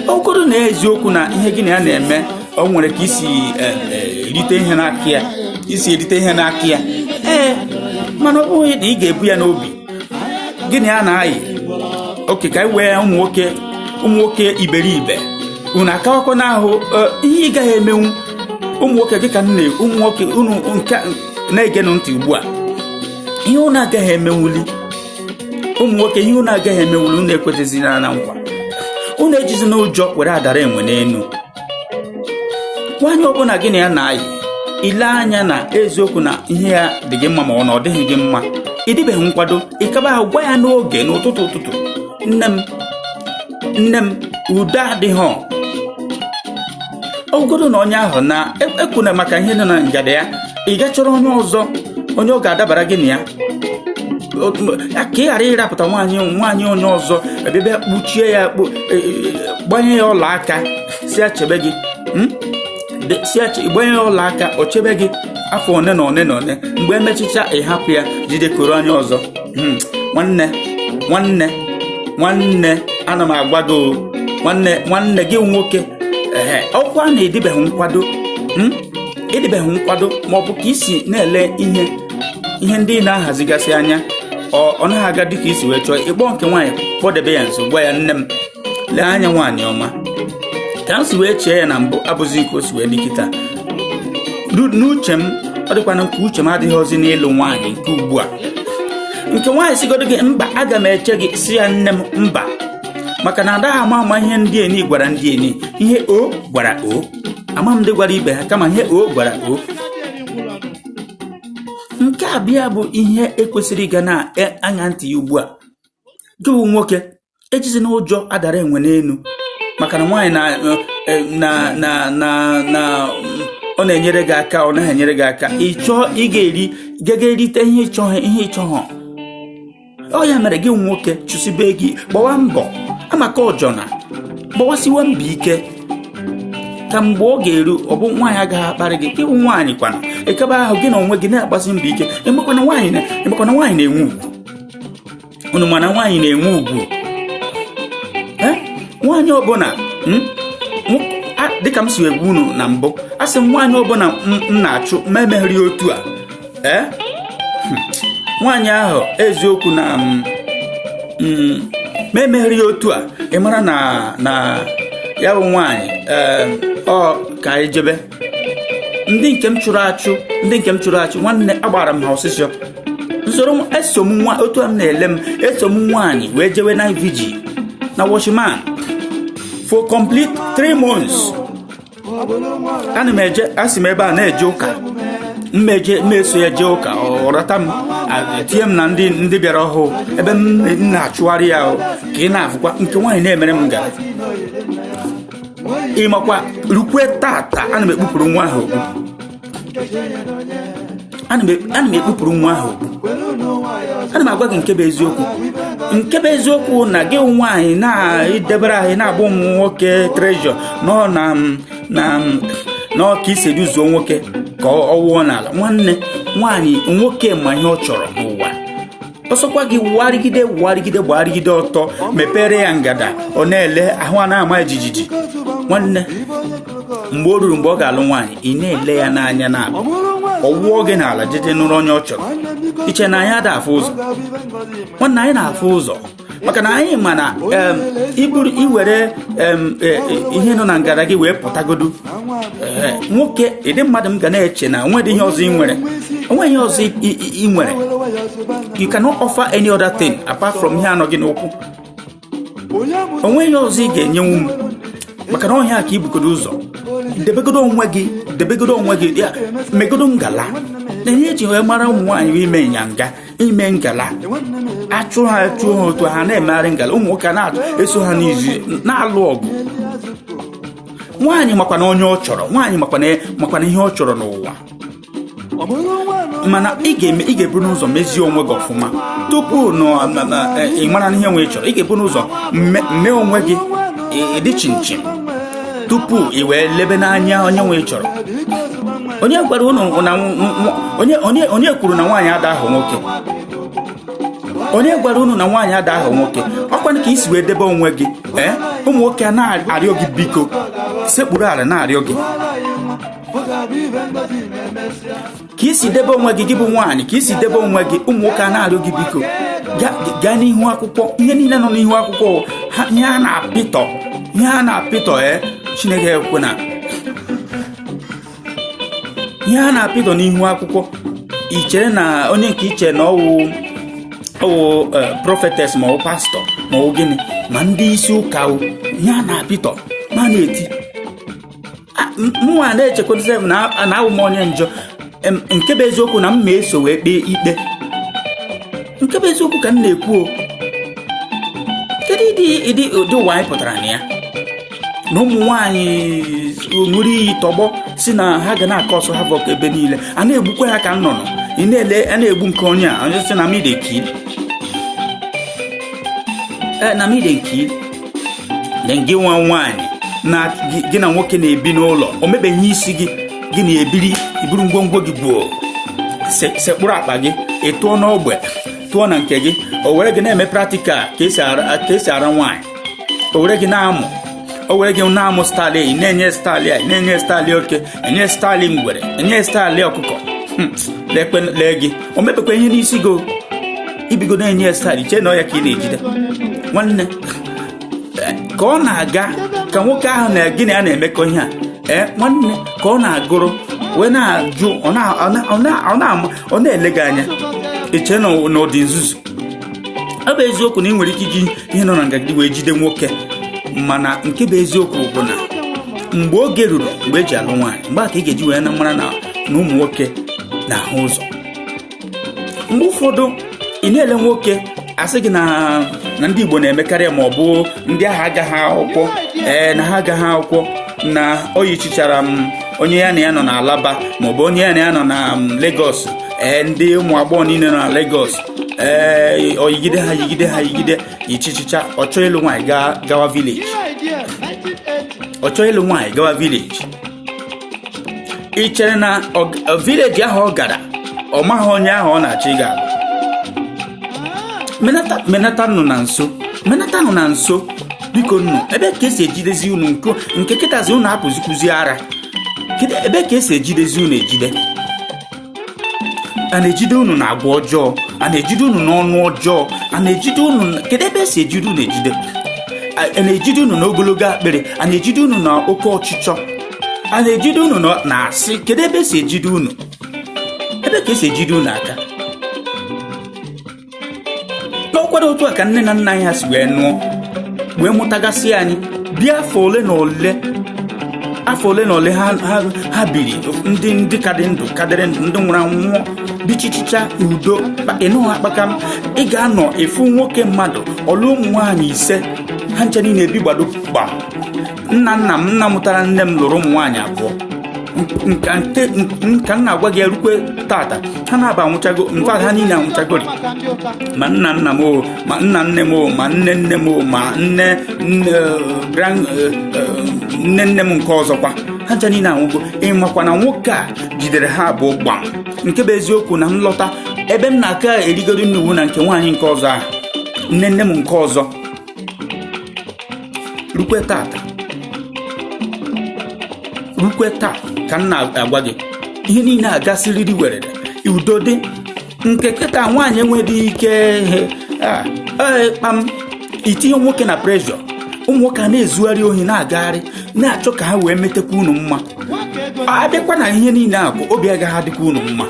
okoro na eziokwu na ihe gị na ya na-eme o nwere ka isi erite ihe n'aka ya mana ọ bụghị na ị ga-ebu ya n'obi gịnị ya na-ayị oke ka anyị wee ụmụ nwoke iberibe unu akawakwa n'ahụ ihe ị gaghị emenwu ụmụ nwoke gị ka nne ụmụ nwoke unu nke na-egenụ ntị ugbu a ihe unu agaghị emenwuli ụmụ nwoke ihe unu agaghị emenwuli unu ekwetezina na nkwa unu ejizi n'ụjọ were adara enwe n'enu nwaanyị ọbụla gị na ya na-ayị ile anya na eziokwu na ihe ya dị gị mma ma ọ na ọ dịghị gị mma ịdịbeghị nkwado ịkaba ahụ gwa ya n'oge n'ụtụtụ nne m udo adịghị ọgụgụrụ na onye ahụ na-ekwuna maka ihe nọ na ngada ya ị gachọrọ onye ọzọ onye ọ ga-adabara gị na ya ka ị ghara ịrapụta nwaanyị onye ọzọ ebe kpuchie ya gbanye ya ọla aka si achebe gị gbanye ya ọla aka o chebe gị afọ one na one na one mgbe emechicha ịhapụ ya jidekoro onye ọzọ nwanne ana m agwa gị nwanne gị nwoke ọkwa na-edibeghị nkwado maọbụ ka isi na-ele ihe ndị na-ahazigasị anya ọ naghị aga dịka isi wee chọọ ịkpọ nke nwaanyị kpọdebe ya nso gwa ya nne m lee anya nwaanyị ọma ka m si wee chee ya na mbụ abụzi nke o si wee dịkịta n'uche m ọ dịkwana nke uche m adịghị ozi n'ịlụ nwaanyị nke ugbu a nke nwaanyị sigodo gị mba aga m eche gị si ya nne m mba maka na adaghị ama ihe ndị eni gwara ndị eni ihe o gwara o ama m ndị gwara ibe ha kama ihe o gwara o nke abịa bụ ihe ekwesịrị ịga na-aṅa ntị ya ugbu a gịwụ nwoke ejizi n'ụjọ adara enwe n'enu maka na nwaanyị na ọ na-enyere gị aka ọ naghị enyere gị aka ị chọọ ị ga-erite ihe ịchọghọ ọ ya mere gị nwoke chụsibe gị gbawa mbọ amaka ọjọna gbawasiwe mbọ ike ka mgbe ọ ga-eru ọ bụ nwaanyị agaghị akparị gị ịwụ nwaanyị kwana ekebe ahụ gị na onwe gị na-agbasi mbọ ike emekwana nwaanyị na-enwe ugwu unu mana nwaanyị na-enwe ugwu nwaanyị ọbụla dịka m si egwu unu na mbụ a sị m nwaanyị ọbụla m na-achụ ma emegheri otu a nwaanyị ahụ eziokwu na ma emegheri otu a ị mara na ya bụ nwaanyị ọ ka anyị jebe ndị nke m chụrụ achụ nwanne agbara m ha ọsịsọ nsoro eso m otu a m na-ele m eso m nwaanyị wee jewe na VG na Washiman for complete 3 months ana m eje asị m ebe a na-eje ụka mmeso ya jee ụka ọrata m tinye m na ndị bịara ọhụụ ebe m na-achụgharị ya ka ị na-afụkwa nke nwaanyị na-emere m gara ịmakwa rukwe tata ana m ekpupụrụ nwa ahụ okpu ana m ekpupụrụ nwa ahụ okpu ana m agwa gị nke bụ eziokwu na gị nwaanyị na-idebere anyị na-agba ụmụ nwoke trejọ nọ ka isi eduzuo nwoke ka ọ wụọ n'ala. Nwanne nwaanyị nwoke ma ihe ọ chọrọ n'ụwa, ọsọkwa gị warigide gbarigide ọtọ mepere ya ngada ọ na-ele ahụ a na-ama jijiji. Nwanne mgbe o ruru mgbe ọ ga-alụ nwaanyị ị na-ele ya n'anya na ọ wụọ gị n'ala jeje nụrụ onye ọ chọrọ. Iche na anyị ada afụ ụzọ? Nwanne anyị na-afụ ụzọ maka na anyị ma na iwere ihe nọ na ngada gị wee pụtagodu nwoke ịdị mmadụ m ga na-eche na onwe dị ihe ọzọ ị nwere, onwe ihe ọzọ ị nwere. You cannot offer any other thing apart from ihe anọ gị n'okwu. Onwe ihe ọzọ ị ga-enyenwu m maka na ọhịa ka ibugodo ụzọ debegodo onwe gị ya megodo ngala. Na ihe eji wee mara ụmụ nwaanyị ime ịnyanga ime ngala achụ ha otu ha na-emegharị ngala, ụmụ nwoke na-eso ha n'izu na-alụ ọgụ. Nwaanyị makwa na onye ọ chọrọ, nwaanyị makwa na ihe ọ chọrọ n'ụwa, mana ị ga-ebu n'ụzọ mezie onwe gị ọfụma tupu ị mara ihe nwe chọrọ. Ị ga-ebu n'ụzọ mee onwe gị ịdị chinchin tupu ị wee lebe n'anya onye nwe chọrọ. Onye gwara unu na onye kwuru na nwaanyị ada ahụ nwoke? Onye gwara unu na nwaanyị ada ahụ nwoke? Ọkwanụ ka isi wee debe onwe gị ụmụ nwoke a na-arịọ gị biko sekpuru ala na-arịọ gị ka isi debe onwe gị, gị bụ nwaanyị ka isi debe onwe gị. Ụmụ nwoke a na-arịọ gị biko gaa n'ihu akwụkwọ. Ihe niile nọ n'ihu akwụkwọ ihe a na-apịtọ Chineke ekwe na ihe a na-apịtọ n'ihu akwụkwọ. I chere na onye nke iche na ọwụ prophetess ma ọ pastọ ma ọ gịnị ma ndị isi ụka ihe a na-apịtọ ma na-eti mụnwa na-echekwata na awụ m onye njọ. Nke bụ eziokwu na m ma eso wee kpee ikpe, nke bụ eziokwu ka m na-ekwu. Kedu ịdị ụwa anyị pụtara na ya na ụmụ nwaanyị ṅụrụ iyi tọgbọ si na ha ga na-akọ ọsọ havok ebe niile, a na-egbukwa ha ka nnụnụ. Ị na-ele a na-egbu nke onye a onye si na mide nkiri gị nwa nwaanyị na gị na nwoke na-ebi n'ụlọ, o mebeghị isi gị na-iburu ngwongwo gị gboo sekpụrụ akpa gị ịtụọ n'ogbe tụọ na nke gị, o were gị na-eme praktikal ka esi ara nwaanyị, o were gị na-amụ stali, na-enye stali oke, enye stali ngwere, enye stali ọkụkọ. Lee gị o mepekwa ihe n'isi gị, ibigo na-enye stali chee na ọ ya ka ị na-ejide. Nwanne ka ọ na-aga ka nwoke ahụ na gịnị a na-emekọ ihe a nwanne ka ọ na-agụrụ wee na-ajụ ọ na-ele gị anya eche na ụdị nzuzu. Ọ bụ eziokwu na ị nwere ike iji ihe nọ na ngagide wee jide nwoke, mana nke bụ eziokwu bụ na mgbe oge ruru mgbe eji alụ nwaanyị, mgbe a ka ị ga-eji wee na mara na ụmụ nwoke na-ahụ ụzọ. Mgbe ụfọdụ ị na-ele nwoke asị gị na ndị Igbo na-emekarị ma ọ bụ ndị agha agaghị akwụkwọ na ha agaghị akwụkwọ na oyi chichara onye ya na ya nọ na Alaba maọbụ onye ya na ya nọ na Lagos. Ndị ụmụ agbọghọ niile nọ na Lagos oyigide ha ichichicha ọchọ ịlụ nwaanyị gawa village. Ị chere na village ahụ ọ gara ọ maghị onye ahụ ọ na-achọ ịga alụ? Menata nụ na nso biko nnu. Ebe ka esi ejidezi unu nke kịtazi unu apụzikuzi ara? Ebe ka esi ejidezi unu ejide? A na-ejide unu na agwa ọjọọ, a na-ejide unu n'ọnụ ọjọọ, a na-ejide unu. Kedu ebe esi ejide unu ejide? A na-ejide unu n'ogologo akpịrị, a na-ejide unu na oke ọchịchọ, a na-ejide unu na asị. Kedu ebe esi ejide unu? Ebe ka esi ejide unu aka? N'ọkwado otu a ka nne na nna anyị ha si wee mụtagasị anyị bịa afọ ole na ole ha biri. Ndị kadịrị ndụ ndị nwụrụ anwụ bichichicha udo ịnụ akpaka. Ị ga-anọ efu nwoke mmadụ ọlụ ụmụ nwaanyị 5 ha nche niile ebi gbado gbam nna mụtara nne m lụrụ ụmụ nwaanyị abụọ. Nka nna agwa gị erukwe tata ha na-aba anwụchago, mfe ha niile anwụchagori, ma nna nna m o, ma nna nne m o, ma nne nne m o, ma nne nne m nke ọzọkwa, ha ncha niile anwụgo. Ịmakwa na nwoke a jidere ha abụọ gbam. Nke bụ eziokwu na nlọta ebe m na-aka erigoro nnukwu na nke nwaanyị nke ọzọ ahụ, nne nne m nke ọzọ rukwe taa ka m na-agwa gị ihe niile agasịrịrị were udo dị. Nke kịta nwaanyị enweghị ike kpam itinye nwoke na pressure. Ụmụ nwoke a na-ezugharị ohi na-agagharị na-achọ ka ha wee metekwa unu mma. Abịakwa na ihe niile ahụ obi agaghị adịkwa unu mma.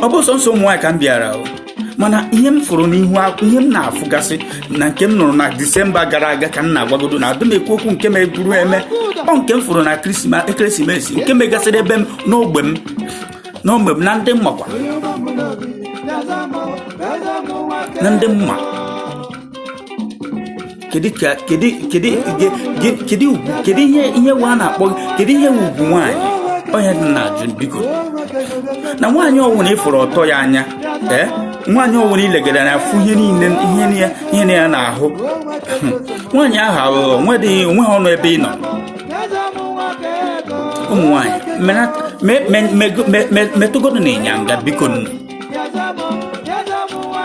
Ọ bụ sọnsọ ụmụ nwaanyị ka m bịara, mana ihe m fụrụ n'ihu, ihe m na-afụgasị na nke m nụrụ na Disemba gara aga ka m na-agwagodo na adị m ekwu okwu nke meburu eme. Ọ nke m fụrụ na ekeresimesi nke megasịrị ebe m n'ogbe m na ndị mmakwa na ndị mma. Kedu ihe wa na-akpọ, kedu ihe ugwu nwaanyị? Onye dị na-ajụ biko na nwaanyị ọwụna ịfụrụ ọtọ ya anya, nwaanyị ọwụna ilegara na afụ ihe ya na-ahụ, nwaanyị ahụ aghụghọ onweghị ọnụ ebe ị nọ. Ụmụ nwaanyị metụgodo na ịnyanga biko nnu.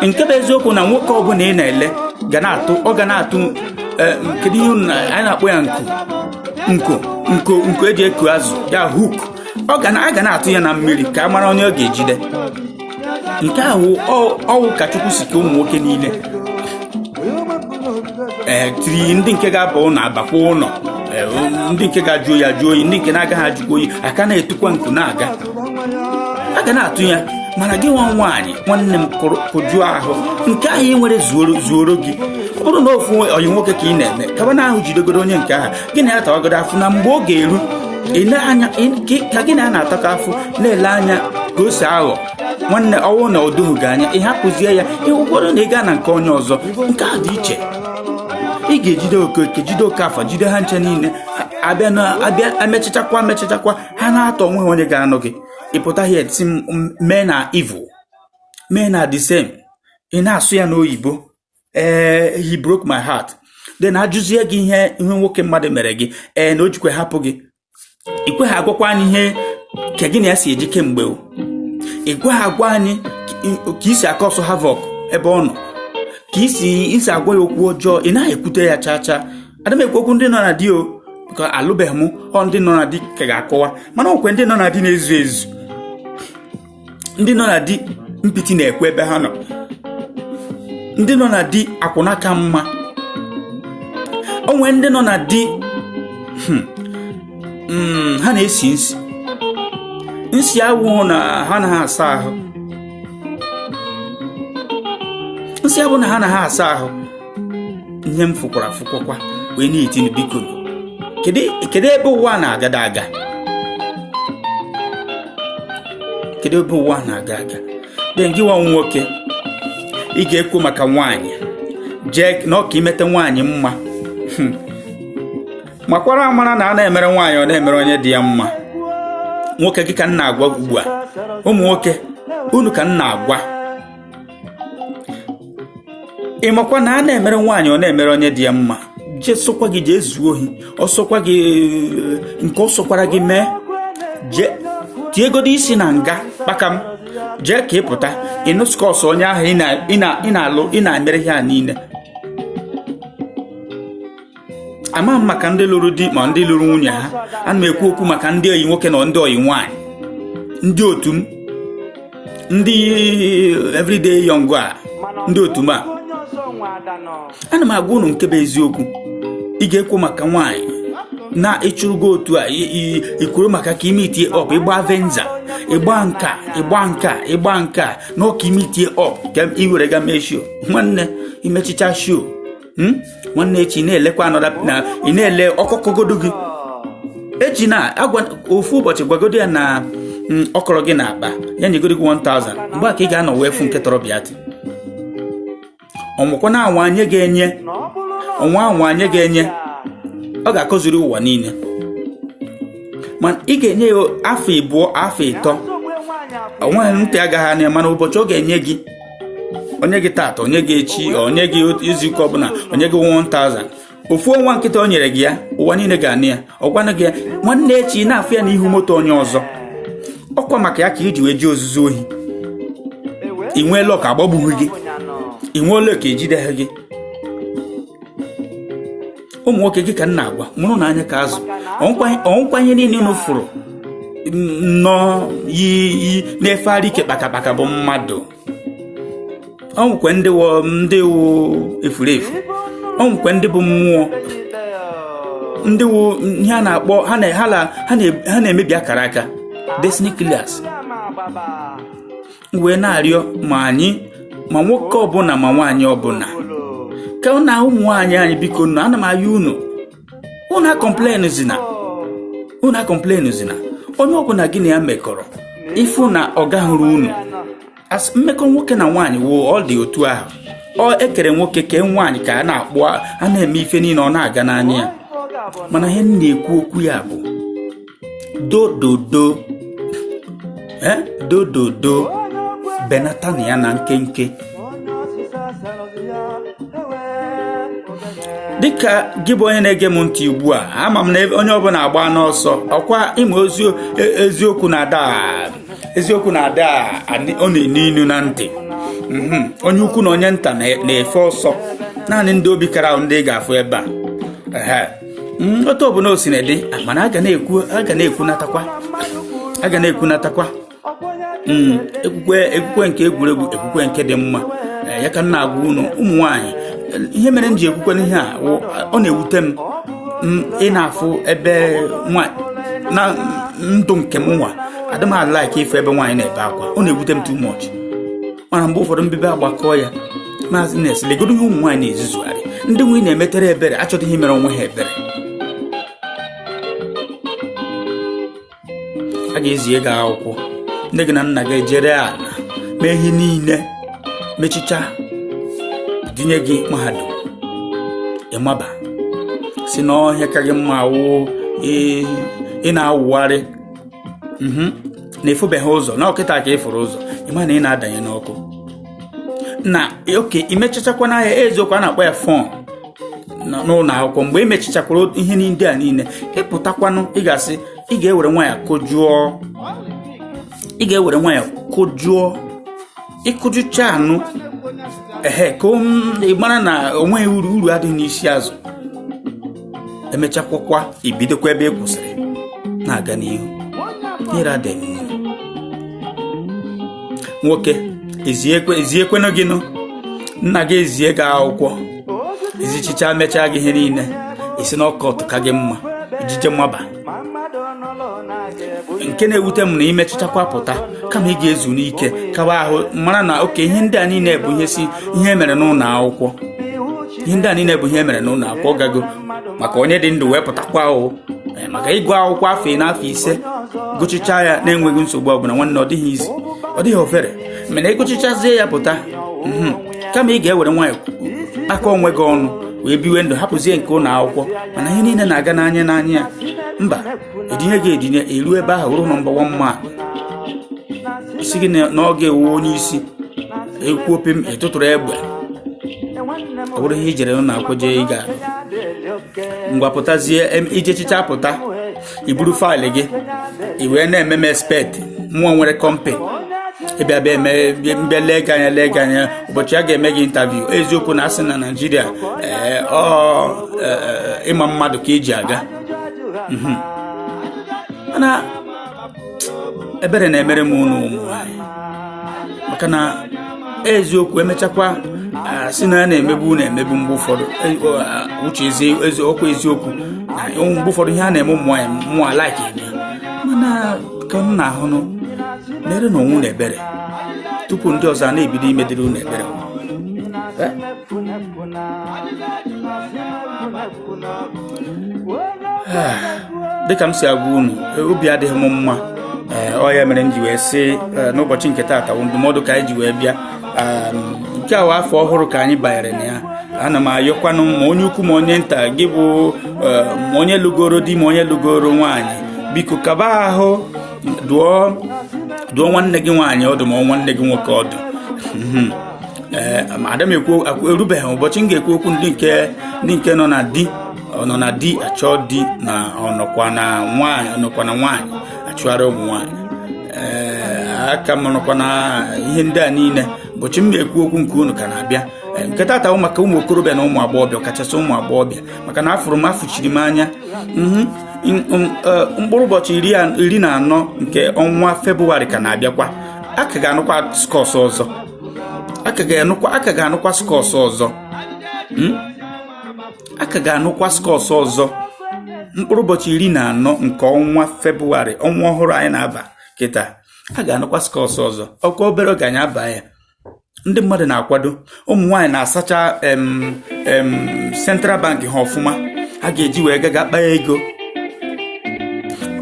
Nke bụ eziokwu na nwoke ọbụla ị na-ele ga na-atụ kedu ihe anyị na-akpọ ya nko eji eku azụ ya hook. A ga na-atụ ya na mmiri ka a mara onye ọ ga-ejide. Nke ahụ ọwụ ka Chukwu si ka ụmụ nwoke niile tiri ndị nke ga-aba ụlọ abakwa ụlọ, ndị nke ga-ajụ oyi ajụ oyi, ndị nke na-agaghị ajụ oyi aka na-etukwa nku na-aga. A ga na-atụ ya, mana gị nwa nwaanyị nwanne m kụjuo ahụ nke ahụ ị nwere zuoro gị. Ọ bụrụ na ofu oyi nwoke ka ị na-eme, kaba na ahụ jidegoro onye nke ahụ, gị na ya tawagodo afụ, na mgbe ọ ga-eru ka gị na ya na-ataka afụ na-ele anya ka o si aghọ nwanne. Ọnwụ na o doghị gị anya, ị hapụzie ya, ịhụkwado na ị gaa na nke onye ọzọ. Nke a dị iche. Ị ga-ejide Okeke, jide Okafọ, jide ha nche niile, abịa emechachakwa ha na-atọ onwe ha onye ga-anọ gị. Ị pụta here si mee na evil, mee na the same, ị na-asụ ya n'oyibo, he broke my heart. Then ajụzie gị ihe nwoke mmadụ mere gị, na o jikwa hapụ gị. Ikwe ha agwakwa anyị ihe ka gị na ya si eji kemgbe. Ikwe ha agwa anyị ka isi aka ọsọ havoc ebe ọ nọ, ka isi agwa ya okwu ọjọọ, ị naghị ekwute ya chacha. Ada m ekwu okwu ndị nọ na di o, ka alụbeghị m, ọ ndị nọ na di ka ga-akọwa, mana okwe ndị nọ na di na-ezu ezu, ndị nọ na di mpịtị na-ekwe ebe ha nọ, ndị nọ na di akwụna ka mma. Onwe ndị nọ na di ha na-esi nsi awụ na ha na ha asa ahụ, nsi abụ na ha na ha asa ahụ. Ihe m fụkwara wee na-etinu biko, kedu ebe ụwa na-agada aga? Kedu ebe ụwa na-aga aga? Dị gị nwa nwoke, ị ga-ekwu maka nwaanyị jee na ọka imete nwaanyị mma. Makwara amara na a na-emere nwaanyị ọ na-emere onye dị ya mma. Nwoke gị ka m na-agwa ugbu a, ụmụ nwoke unu ka m na-agwa, ị makwa na a na-emere nwaanyị ọ na-emere onye dị ya mma, jee sokwa gị, jee zuo ohi, ọ sokwa gị nke ọ sokwara gị mee, jee tiegodo isi na nga kpaka m, jee ka ị pụta ịnụskọs onye ahụ ị na-emere ihe a niile. Ama m maka ndị lụrụ di ma ndị lụrụ nwunye ha, ana m ekwu okwu maka ndị oyi nwoke na ndị oyi nwaanyị, ndị otu m, ndị everyday young a, ndị otu m a. Ana m agwa unu nke bụ eziokwu. Ị ga-ekwu maka nwaanyị na ịchụrụgo otu a, ikwuru maka ka ime itie ọp, ịgba venza, ịgba nka na ọka ime itie ọp ka ị were ga mee show. Nwanne imechicha show, nwanne echi na-elekwa anọda na ị na-ele ọkọkọgodo gị echi na agwa ofu ụbọchị gwagodo ya na ọkọrọ gị na akpa ya nyegoro gị 1000, mgbe ka ị ga-anọ wee fụ nke tọrọ bịatị. ọnwụkwa na anwa anyị ga-enye ọnwa anwa anyị ga-enye ọ ga-akọziri ụwa niile mana ị ga-enye ya afọ 2 afọ 3 onweghị ntị agaghị anya mana ụbọchị ọ ga-enye gị onye gị tata onye gị echi onye gị izuụka ọbụla onye gị 1000 ofu ọnwa nkịta o nyere gị ya ụwa niile ga-anị ya ọgwanụ gị ya nwanne echi ị na-afụ ya n'ihu moto onye ọzọ ọkwa maka ya ka iji wee ji ozuzu ohi ị nweela ọka agbagbughị gị ị nweela ka ejideghị gị ụmụ nwoke gị ka m na-agwa mụrụ na anya ka azụ ọnkwanye niile unu fụrụ nnọọ yi na-efegharị ike kpakakpaka bụ mmadụ ọnwụkwe ndị wụ efurefu ọnwụkwe ndị bụ mmụọ ndị wụ ihe a na-akpọ ha na-emebi akara aka destiny killers wee na-arịọ ma anyị ma nwoke ọbụla ma nwaanyị ọbụla ka na ụmụ nwaanyị anyị biko ana m ayọ unu akọmplen zina onye ọbụla gị na ya mekọrọ ịfụ na ọ gahụrụ unu mmekọ nwoke na nwaanyị wụ ọ dị otu ahụ ọ ekere nwoke kee nwaanyị ka a na-akpụ a na-eme ife niile ọ na-aga n'anya ya mana ihe na-ekwu okwu ya bụ dododo benata na ya na nkenke dịka gị bụ onye na-ege m ntị ugbu a ama m na onye ọbụla agba n'ọsọ ọkwa ịma eziokwu na-ada ọ na-enu inu na ntị onye ukwu na onye nta na-efe ọsọ naanị ndị obi kara ahụ ndị ga-afụ ebe a otu ọbụla o si na dị mana a ga na-ekwunatakwa ekwukwe nke egwuregwu ekwukwe nke dị mma ya ka m na-agwa unu ụmụ nwaanyị ihe mere m ji ekwukwe n'ihe a ọ na-ewute m ị na-afụ ebe na ndụ nke m nwa adị m alaiki ife ebe nwaanyị na-ebe akwa ọ na-ewute m too much mana mgbe ụfọdụ mbibe agbakọ ya maazị na-eselegodo ihe ụmụ nwaanyị na-ezuzugharị ndị nwunye na-emetere ebere achọghị ihe mere onwe ha ebere a ga-ezie gị akwụkwọ nne gị na nna gị ejere ala mee ihe niile mechicha dinye gị mahadum ịmaba si n'ọhịa ka gị mma wụ ị na-awụgharị na efubeghị ụzọ na ọkịta ka ị fụrụ ụzọ ịma na ị na-adanye n'ọkụ na oke imechichakwa n'ahịa eziokwu a na-akpọ ya fọn n'ụlọ akwụkwọ mgbe ị mechichakwara ihe ndị a niile ịpụtakwanụ ị ga-asị ị ga-ewere nwa ya kụjụọ ịkụjụcha anụ ka ị mara na onweghị uru adịghị n'isi azụ emechakwakwa ibidokwa ebe ị kwụsịrị na-aga n'ihu nyere adịghị nwoke eziekwenụ gị nụ nna gị ezie gị akwụkwọ ezichicha mechaa gị ihe niile isi n'ọkọtụ ka gị mma ijije mmaba nke na-ewute m na imechichakwa pụta kama ị ga-ezu n'ike kawa ahụ mara na oke ihe ndị a niile bụ ihe mere n'ụlọ akwụkwọ ihe ndị a niile bụ ihe mere n'ụlọ akwụkwọ gago maka onye dị ndụ wee pụtakwa ahụ maka ịgụ akwụkwọ afọ n'afọ 5 gụchicha ya na-enweghị nsogbu ọbụla nwanne ọ dịghị ofere mana ịgụchichazie ya pụta kama ị ga-ewere nwanyị aka onwe gị ọnụ wee biwe ndụ hapụzie nke ụlọ akwụkwọ mana ihe niile na-aga n'anya ya mba edinye gị edinye elu ebe ahụ ruo nọmba 1 ma isi gị na ọ ga-ewu onye isi ekwu opim ịtụtụrụ egbe ọ bụrụ ihe ijere na akwụkwọ jee ịga ngwapụtazie ijechicha pụta iburu faịlụ gị i wee na-eme m expect mmụọ nwere kọmpanị ịbịa lee gị anya ụbọchị a ga-eme gị intaviu eziokwu na asị na Naịjirịa ịma mmadụ ka eji aga mana ebere na-emere m unu ụmụ nwaanyị maka na eziokwu emechakwa si na ya na-emebu mgbe ụfọdụ uche okwu eziokwu na mgbe ụfọdụ ihe a na-eme ụmụ nwaanyị mụnwa laiki mana ka m na-ahụnụ mere na onwe na ebere tupu ndị ọzọ na-ebido imedere unu ebere dịka m si agwa unu obi adịghị m mma ọ ya mere m ji wee sị n'ụbọchị nke taata ndụmọdụ ka anyị ji wee bịa nke a afọ ọhụrụ ka anyị banyere na ya. Ana m ayọkwanụ ma onye ukwu ma onye nta, gị bụ ma onye lụgoro di ma onye lụgoro nwaanyị, biko kaba ahụ dụọ nwanne gị nwaanyị ọdụ ma nwanne gị nwoke ọdụ. Ada m erubeghị ụbọchị m ga-ekwu okwu ndị nke nọ na di achọ di na ọnọkwa na nwaanyị achụgharị ụmụ nwaanyị. Aka m nọkwa na ihe ndị a niile. Ụbọchị m ga-ekwu okwu nke unu ka na-abịa. Nke tata bụ maka ụmụ okorobịa na ụmụ agbọghọbịa, kachasị ụmụ agbọghọbịa, maka na afụchiri m anya. Mkpụrụ ụbọchị 14 nke ọnwa Febụwarị ka na-abịakwa. Aka ga-anụkwa skọs ọzọ. Aka ga-anụkwa skọs ọzọ. Aka ga-anụkwa skọs ọzọ. Mkpụrụ ụbọchị 14 nke ọnwa Febụwarị, ọnwa ọhụrụ anyị na-aba kịta. A ga-anụkwa skọs ọzọ. Ọkwa obere oge anyị aba ya. Ndị mmadụ na-akwado, ụmụ nwaanyị na-asacha Central Bank ha ọfụma. Ha ga-eji wee gaga kpaa ego.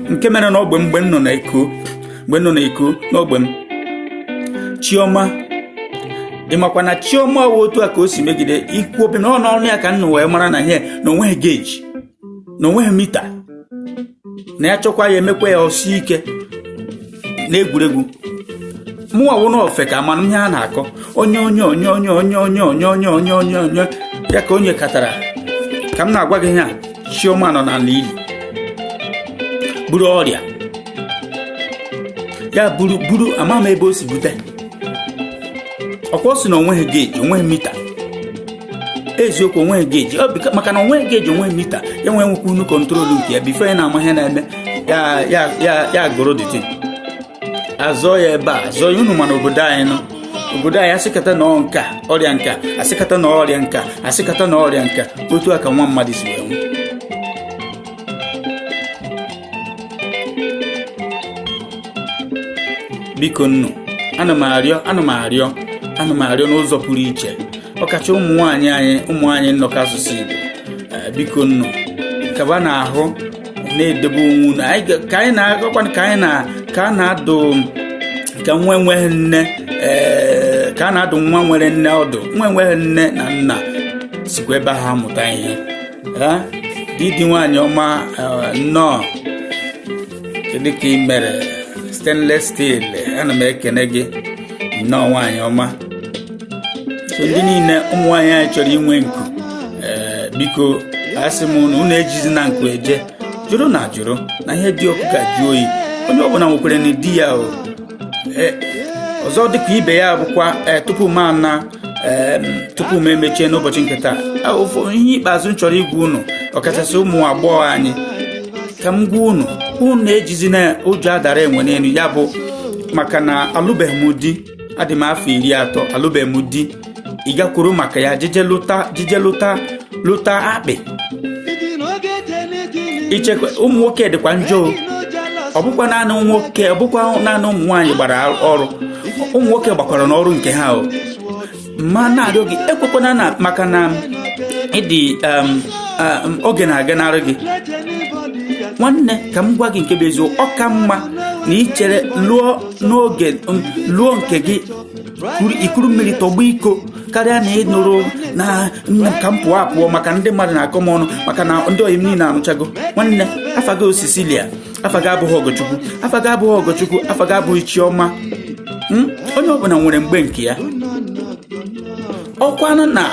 Nke mere na ogbe mgbe m nọ n'Eko n'ogbe m, Chioma, ịmakwa na Chioma wụ otu a ka o si megide ikwu obi na ọnụ ya ka nna wee mara na ihe na onweghị geji, na onweghị mita, na ya chọkwa ya emekwa ya ọsị ike n'egwuregwu. Mụnwa wụ n'ofe ka amanụ ihe a na-akọ onye ya ka onye katara. Ka m na-agwa gị ya, Chioma nọ n'ala ili buru ọrịa ya, buru ama m ebe o si bute. Ọkwa si na onweghị geji, onweghị mita. Eziokwu, onweghị geji, maka na onweghị geji, onweghị mita. Ya nwekwa unu kọntrolu nke ya bifo ya na-ama ihe na-eme ya goro dịtị azọ ya ebe a azọ ya. Unu mana obodo anyị nọ, obodo anyị asịkata na nka ọrịa nka, asịkata na ọrịa nka, asịkata na ọrịa nka. Otu a ka nwa mmadụ si wee nwụ. Biko nnu, ana m arịọ n'ụzọ pụrụ iche, ọkacha ụmụ nwaanyị nnọkọ asụsụ Igbo. Biko nnu, kaba n'ahụ na-edebe onwe unu. Ka anyị na-agakwa ka a na-adụ ka nwa enweghị nne, ka a na-adụ nwa nwere nne ọdụ. Nwa enweghị nne na nna sikwa ebe ha amụta ihe. Didi nwaanyị ọma, nnọọ, kedu ka ị mere? Stainless steel, ana m ekene gị nnọọ nwaanyị ọma. So ndị niile ụmụ nwaanyị anyị chọrọ inwe nku, biko asị m unu ejizi na nku eje. Jụrụ na ihe dị ọkụ ka jụọ oyi. Onye ọbụla nwekwere na di ya ọzọ dịka ibe ya bụkwa tupu m emechie n'ụbọchị nke taa. Ihe ikpeazụ m chọrọ igwu unu, ọkachasị ụmụ agbọghọ anyị, ka m gwa unu ejizi na ụjọ adara enwe n'elu ya, bụ maka na alụbeghị m di. Adị m afọ 30, alụbeghị m di. Ị gakwuru maka ya jije lụta akpị. Ichekwa ụmụ nwoke dịkwa njọ. Ọ bụkwa naanị nwoke, ọ bụkwa naanị ụmụ nwaanyị gbara ọrụ. Ụmụ nwoke gbakwara n'ọrụ nke ha. Ma na-arịọ gị ekwekwana na maka na ịdị oge na-aga n'arụ gị. Nwanne, ka m gwa gị nke bụ eziokwu, ọ ka mma na ichere lụọ nke gị ikuru mmiri tọgbọ iko karịa na ịnụrụ na ka m pụọ maka ndị mmadụ na-akọ m ọnụ, maka na ndị oyi m niile anụchago. Nwanne, afa gị Osisilia, afa gị abụghị Ọgọchukwu, afa gị abụghị Chioma. Onye ọbụla nwere mgbe nke ya. Ọkwanụ na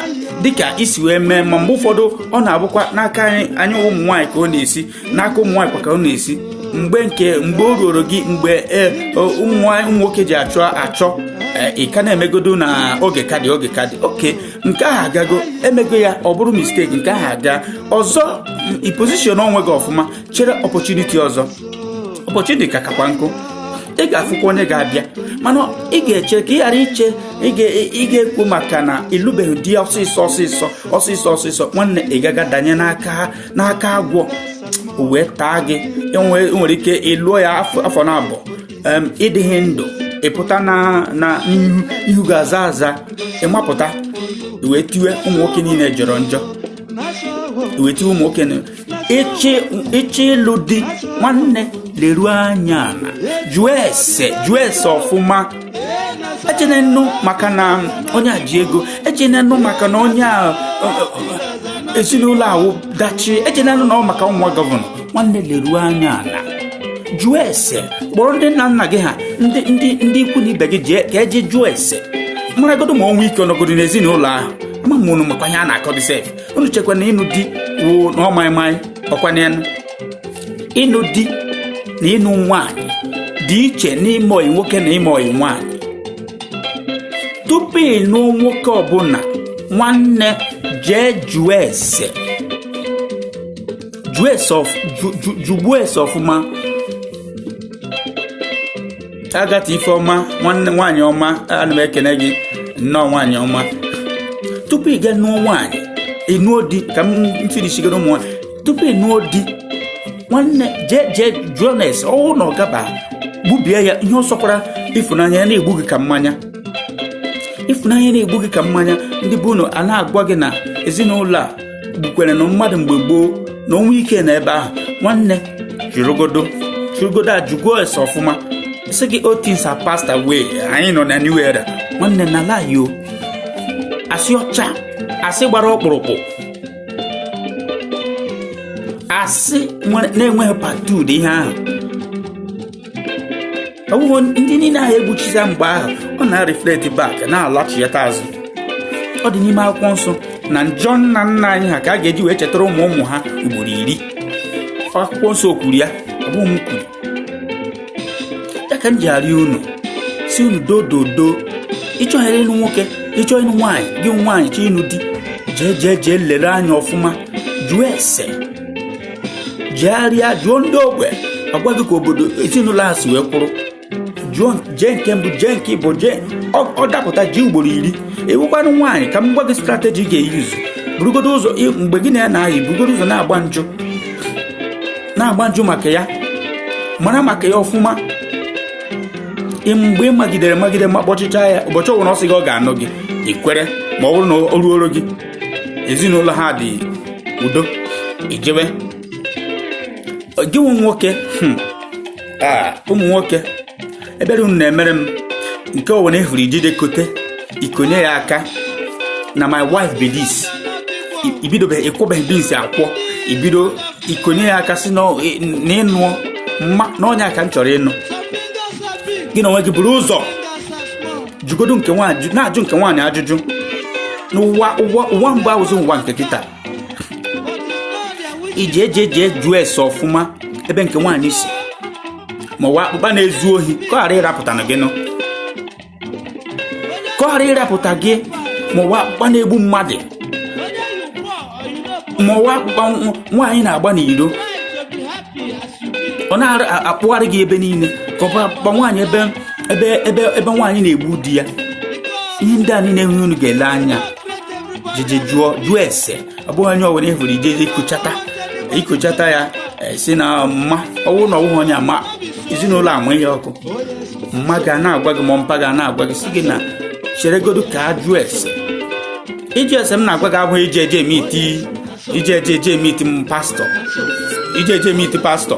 dịka isi wee mee, ma mgbe ụfọdụ ọ na-abụkwa n'aka anyị ụmụ nwaanyị ka ọ na-esi, n'aka ụmụ nwaanyị ka ọ na-esi. Mgbe o ruoro gị, mgbe ụmụ nwoke ji achọ ị ka na-emegodo na oge kadị oke, nke ahụ agago, emego ya, ọ bụrụ mistake, nke ahụ aga ọzọ. I position onwe gị ọfụma, chere opportunity ọzọ. Opportunity ka kakwa nkụ. Ị ga-afụkwa onye ga-abịa, mana ị ga-eche ka ị ghara iche ị ga-ekwu maka na ịlụbeghị di ọsịsọ. Nwanne, ị gaga danye n'aka agwọ wee taa gị. Nwere ike ịlụọ ya afọ na-abụ, ịdịghị ndụ, ịpụta na ihu ga-aza ịmapụta, wee tiwe ụmụ nwoke niile jọrọ njọ, wee tiwe ụmụ nwoke ịchị ịlụ di. Nwanne, leruo anya na jụọ ese ọfụma. ejene nnu maka na onye a ji ego, ejene nnu maka na onye a ezinụlọ ahụ dachi, ejene nnu na ọ maka nwa gọvanọ. Nwanne leruo anya ala, jụọ ese, kpọrọ ndị nna nna gị ha, ndị ikwu na ibe gị ka eje jụọ ese, maragodo ma ọnwa ike ọnọgodo n'ezinụlọ ahụ. Ama m unu makwa ihe a na-akọ dị sef. Unu chekwa na ịnụ di wụ na ọmaịmaị ọkwanịanụ. Ịnụ di na ịnụ nwaanyị dị iche n'ime oyi nwoke na ime oyi nwaanyị. Tupu ịnụ nwoke ọbụla, nwanne jee jụọ ese, jụgbuo ese ọfụma. Agata Ifeọma, nwanne nwaanyị ọma, ana m ekene gị nnọọ nwaanyị ọma. Tupu ị ga nụọ nwaanyị, ịnụọ di, ka m firishigoro ụmụ nwaanyị. Tupu ị nụọ di, nwanne jee jụọ na ese, ọwụ na ọ gaba gbubie ya. Ihe ọ sọkwara ịfụnanya ya na-egbu gị ka mmanya. Ịfụnanya na-egbu gị ka mmanya. Ndị bụ unu a na-agwa gị na ezinụlọ a gbukwere na mmadụ mgbe gboo na onwe ike na ebe ahụ. Nwanne jụrụgodo ajụgo ese ọfụma. Sị gị all things are passed away, anyị nọ na new era. Nwanne na ala yo, asị ọcha, asị gbara ọkpụrụkpụ, asị na-enweghị patud ihe ahụ. Ọbụghị ndị niile ahụ egbuchiza mgbe ahụ, ọ na-reflect back, na-alachiata azụ. Ọ dị n'ime akwụkwọ nsọ na njọ nna nna anyị ha ka a ga-eji wee chetara ụmụ ha ugboro 10. Akwụkwọ nsọ kwuru ya, ọ bụghị m kwuru ya. Ka m ji arịọ unu, si unu dododo, ịchọghịrị ịnụ nwoke, ịchọ ịnụ nwaanyị, gị nwaanyị chọ ịnụ di, jee lere anya ọfụma, jụọ ese, jegharịa, jụọ ndị ogbe, agwa gị ka obodo ezinụlọ ha si wee kwụrụ. Jụọ jee nke mbụ, jee nke ịbụ, jee ọ dapụta ji ugboro 10. Ewukwanụ nwaanyị ka m gwa gị strateji ga-eyuzu. Burugodo ụzọ mgbe gị na ya na-ahị, burugodo ụzọ na-agba njụ maka ya, mara maka ya ọfụma. Mgbe ị magide ma kpọchịcha ya, ụbọchị ọbụla ọ sị gị ọ ga-anụ gị, ikwere. Ma ọ bụrụ na o ruoro gị, ezinụlọ ha dị udo, ijebe gị nwe nwoke. Ụmụ nwoke, ebere unu na-emere m nke ọwụ na ehuru ijide kote ikonye ya aka na my wife be this. Ibidobe ịkwụbeghị binsi akwọ, ibido ikonye ya aka si na ịnụọ mma na onye aka m chọrọ ịnụ. Gị na onwe gị buru ụzọ jụgodo nke nwaanyị, na-ajụ nke nwaanyị ajụjụ. N'ụwa mgbe ahụzi ụwa nke kịta, iji eje jụọ ese ọfụma ebe nke nwaanyị si, ma ụwa akpụkpa na-ezu ohi ka ọ ghara ịrapụta na gị nọ, ka ọ ghara ịrapụta gị. Ma ụwa akpụkpa na-egbu mmadụ, ma ụwa akpụkpa nwaanyị na-agba n'iro, ọ na-akpụgharị gị ebe niile, ka ọ bụ akpụkpa nwaanyị ebe nwaanyị na-egbu di ya. Ihe ndị a niile unu ga-ele anya, jeje jụọ ese. Ọ bụghị onye ọbụla ehụrụ ije ikochata ya si na mma ọwụ na ọwụghị onye ama ezinụlọ ama ihe ọkụ. Mma ga na-agwa gị, ma mpa ga na-agwa gị, si gị na cheregodo ka a jụọ ese. Iji ese m na-agwa gị abụghị ije eje emiti pastọ, ije eje emiti pastọ.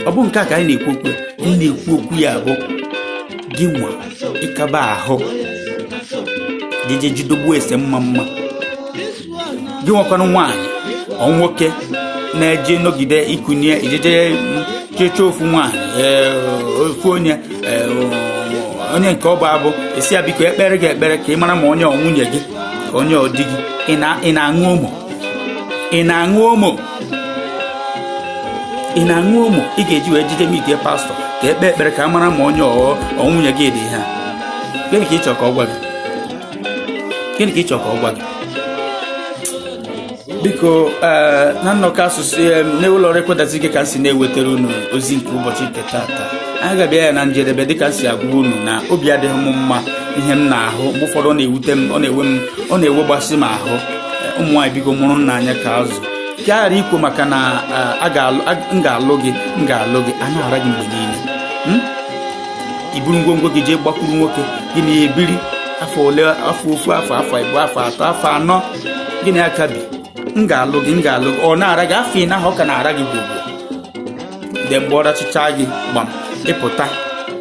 Ọ bụ nke a ka anyị na-ekwu okwu ya bụ gị nwa ịkaba ahụ, jeje jidogbuo ese mma. Gị nwekwanụ nwaanyị ọ nwoke na-eje nọgide ikunye, ijeje cheche ofu nwaanyị, ofu onye nke ọ bụ abụ esi ya biko ekpere gị ekpere ka ị mara ma onye ọ nwunye gị ka onye ọ di gị. Ị na-aṅụ omo, ị na-aṅụ omo, ị ga-eji wee jide mitie pastọ ka ekpe ekpere ka a mara ma onye ọ nwunye gị dị ha. Gịnị ka ị chọrọ ka ọ gwa gị? Biko na nnọkọ asụsụ n'ụlọ rekwadazi gị ka m si na-ewetara unu ozi nke ụbọchị nke tata. Anyị ga-abịa ya na njedebe dịka m si agwa unu na obi adịghị m mma ihe m na-ahụ. Mgbe ụfọdụ ọ na-ewute m, ọ na-ewegbasị m ahụ. Ụmụ nwaanyị biko mụrụ nna anya ka azụ, ka ghara ikwu maka na m ga-alụ gị, a na-ara gị mgbe niile. Iburu ngwongwo gị jee gbakwuru nwoke gị na-ebiri afọ ole, afọ ofu, afọ abụọ, afọ atọ, afọ anọ, gị na aka bi. M ga-alụ gị, ọ na-ara gị afọ ị na ahụ, ọ ka na-ara gị gbogbo. De mgbe ọ rachịcha gị gbam, ịpụta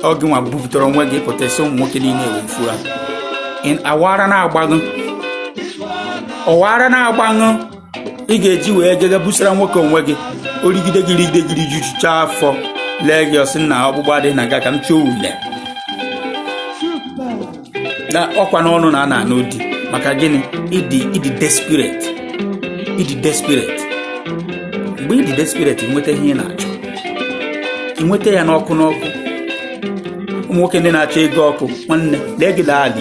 oge nwa buputere onwe gị pụtasị ụmụ nwoke niile ewefu ha awara na-agbaṅụ ị ga-eji wee gega busara nwoke onwe gị origide gị juchucha afọ lee gị ọsị na ọgbụgba adịghị na ga ka m chọọ ule na ọkwa n'ọnụ na a na-anụ di maka gịnị ịdị desperate mgbe ịdị desperate nweta ihe ị na-achọ nweta ya n'ọkụ ụmụ nwoke ndị na-achọ ego ọkụ nwanne lee gị laa ala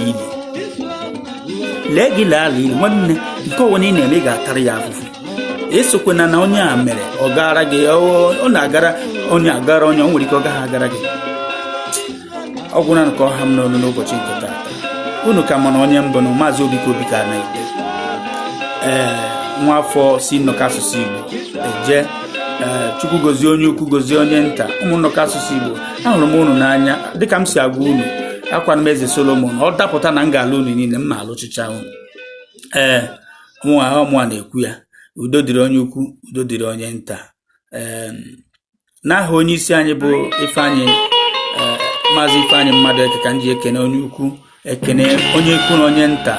ili nwanne nke onwe ị na-eme ị ga-atara ya afụfụ esokwana na onye a mere ọ gara gị ọ na-agara onye agara onye o nwere ike ọ gaghị agara gị ọ gwụna nke ọha m n'olu n'ụbọchị nke taata unu ka mana onye mbụ na Maazị Obika Obika na-ete nwa afọ si nnọkọ asụsụ Igbo eje Chukwu gozie onye ukwu gozie onye nta ụmụ nnọkọ asụsụ Igbo ahụrụ m unu n'anya dịka m si agwa unu akwana m Eze Solomon ọ dapụta na m ga-alụ unu niile m na-alụchicha unu mụnwa na-ekwu ya udo dịrị onye ukwu udo dịrị onye nta n'aha onye isi anyị bụ Maazị Ifeanyị Mmadụeke ka m ji ekene onye ukwu ekene onye ukwu na onye nta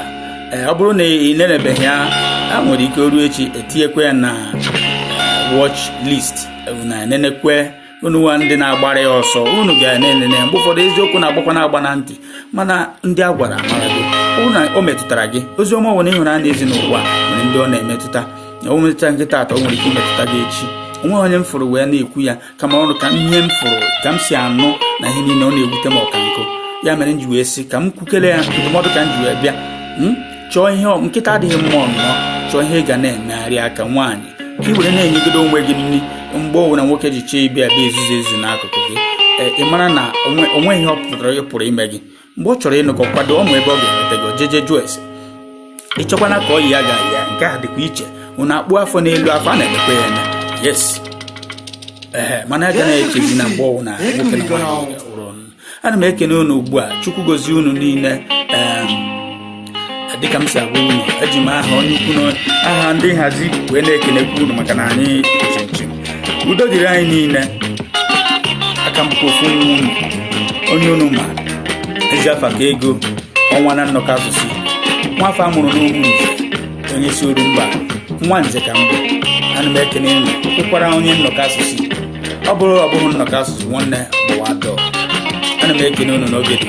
ọ bụrụ na ị nenebeghị ya a nwere ike oru echi etinyekwe ya na watch list na enenekwe unu nwa ndị na-agbara ya ọsọ unu ga-enene mgbe ụfọdụ eziokwu na-agbakwa na-agba na ntị mana ndị a gwara amara gị na o metụtara gị oziọma nwere ịhụnanya ezi n'ụwa nwere ndị ọ na-emetụta o metụta nkịta atọ nwere ike imetụta gị echi onwe onye m fụrụ wee na-ekwu ya kama ọrụ ka ihe m fụrụ ka m si anụ na ihe niile ọ na-ewute m ọka nkụ ya mere m ji wee sị ka m kwukele ya ndụmọdụ ka m ji wee bịa chọọ ihe nkịta adịghị mma ọnụnọ chọọ ihe ị ga na-emegharị aka nwaanyị ka ị were na-enyegodo onwe gị nri mgbe o nwere nwoke ji chọọ ịbịa bịa ezuzu n'akụkụ gị ị mara na onwe ihe ọ pụtara ị pụrụ ime gị mgbe ọ chọrọ ịnụkọ kwado ọmụ ebe ọ ga-enweta gị jeje jụọ ese ịchọkwana ka ọ yi ya ga ya nke a dịkwa iche unu akpụ afọ n'elu afọ a na-emekwa ya anya yes mana aga na-echezi na mgbe ọwụ na nwoke na nwaanyị ụrụ ana m ekene unu ugbu a Chukwu gozie unu niile dịka m si agwa unu eji m aha onye ukwu na aha ndị nhazi wee na-ekenekwu unu maka na anyị chinchin udo dịrị anyị niile aka mbụkwa ofu unu onye unu ma ezi afa ka ego ọnwa na nnọkọ asụsụ nwafọ amụrụ n'ugwu nze onye si oru mba nwa nze ka mbụ ana m ekene unu kwụkwara onye nnọkọ asụsụ ọ bụghị nnọkọ asụsụ nwanne bụ wadọ ana m ekene unu n'oge dị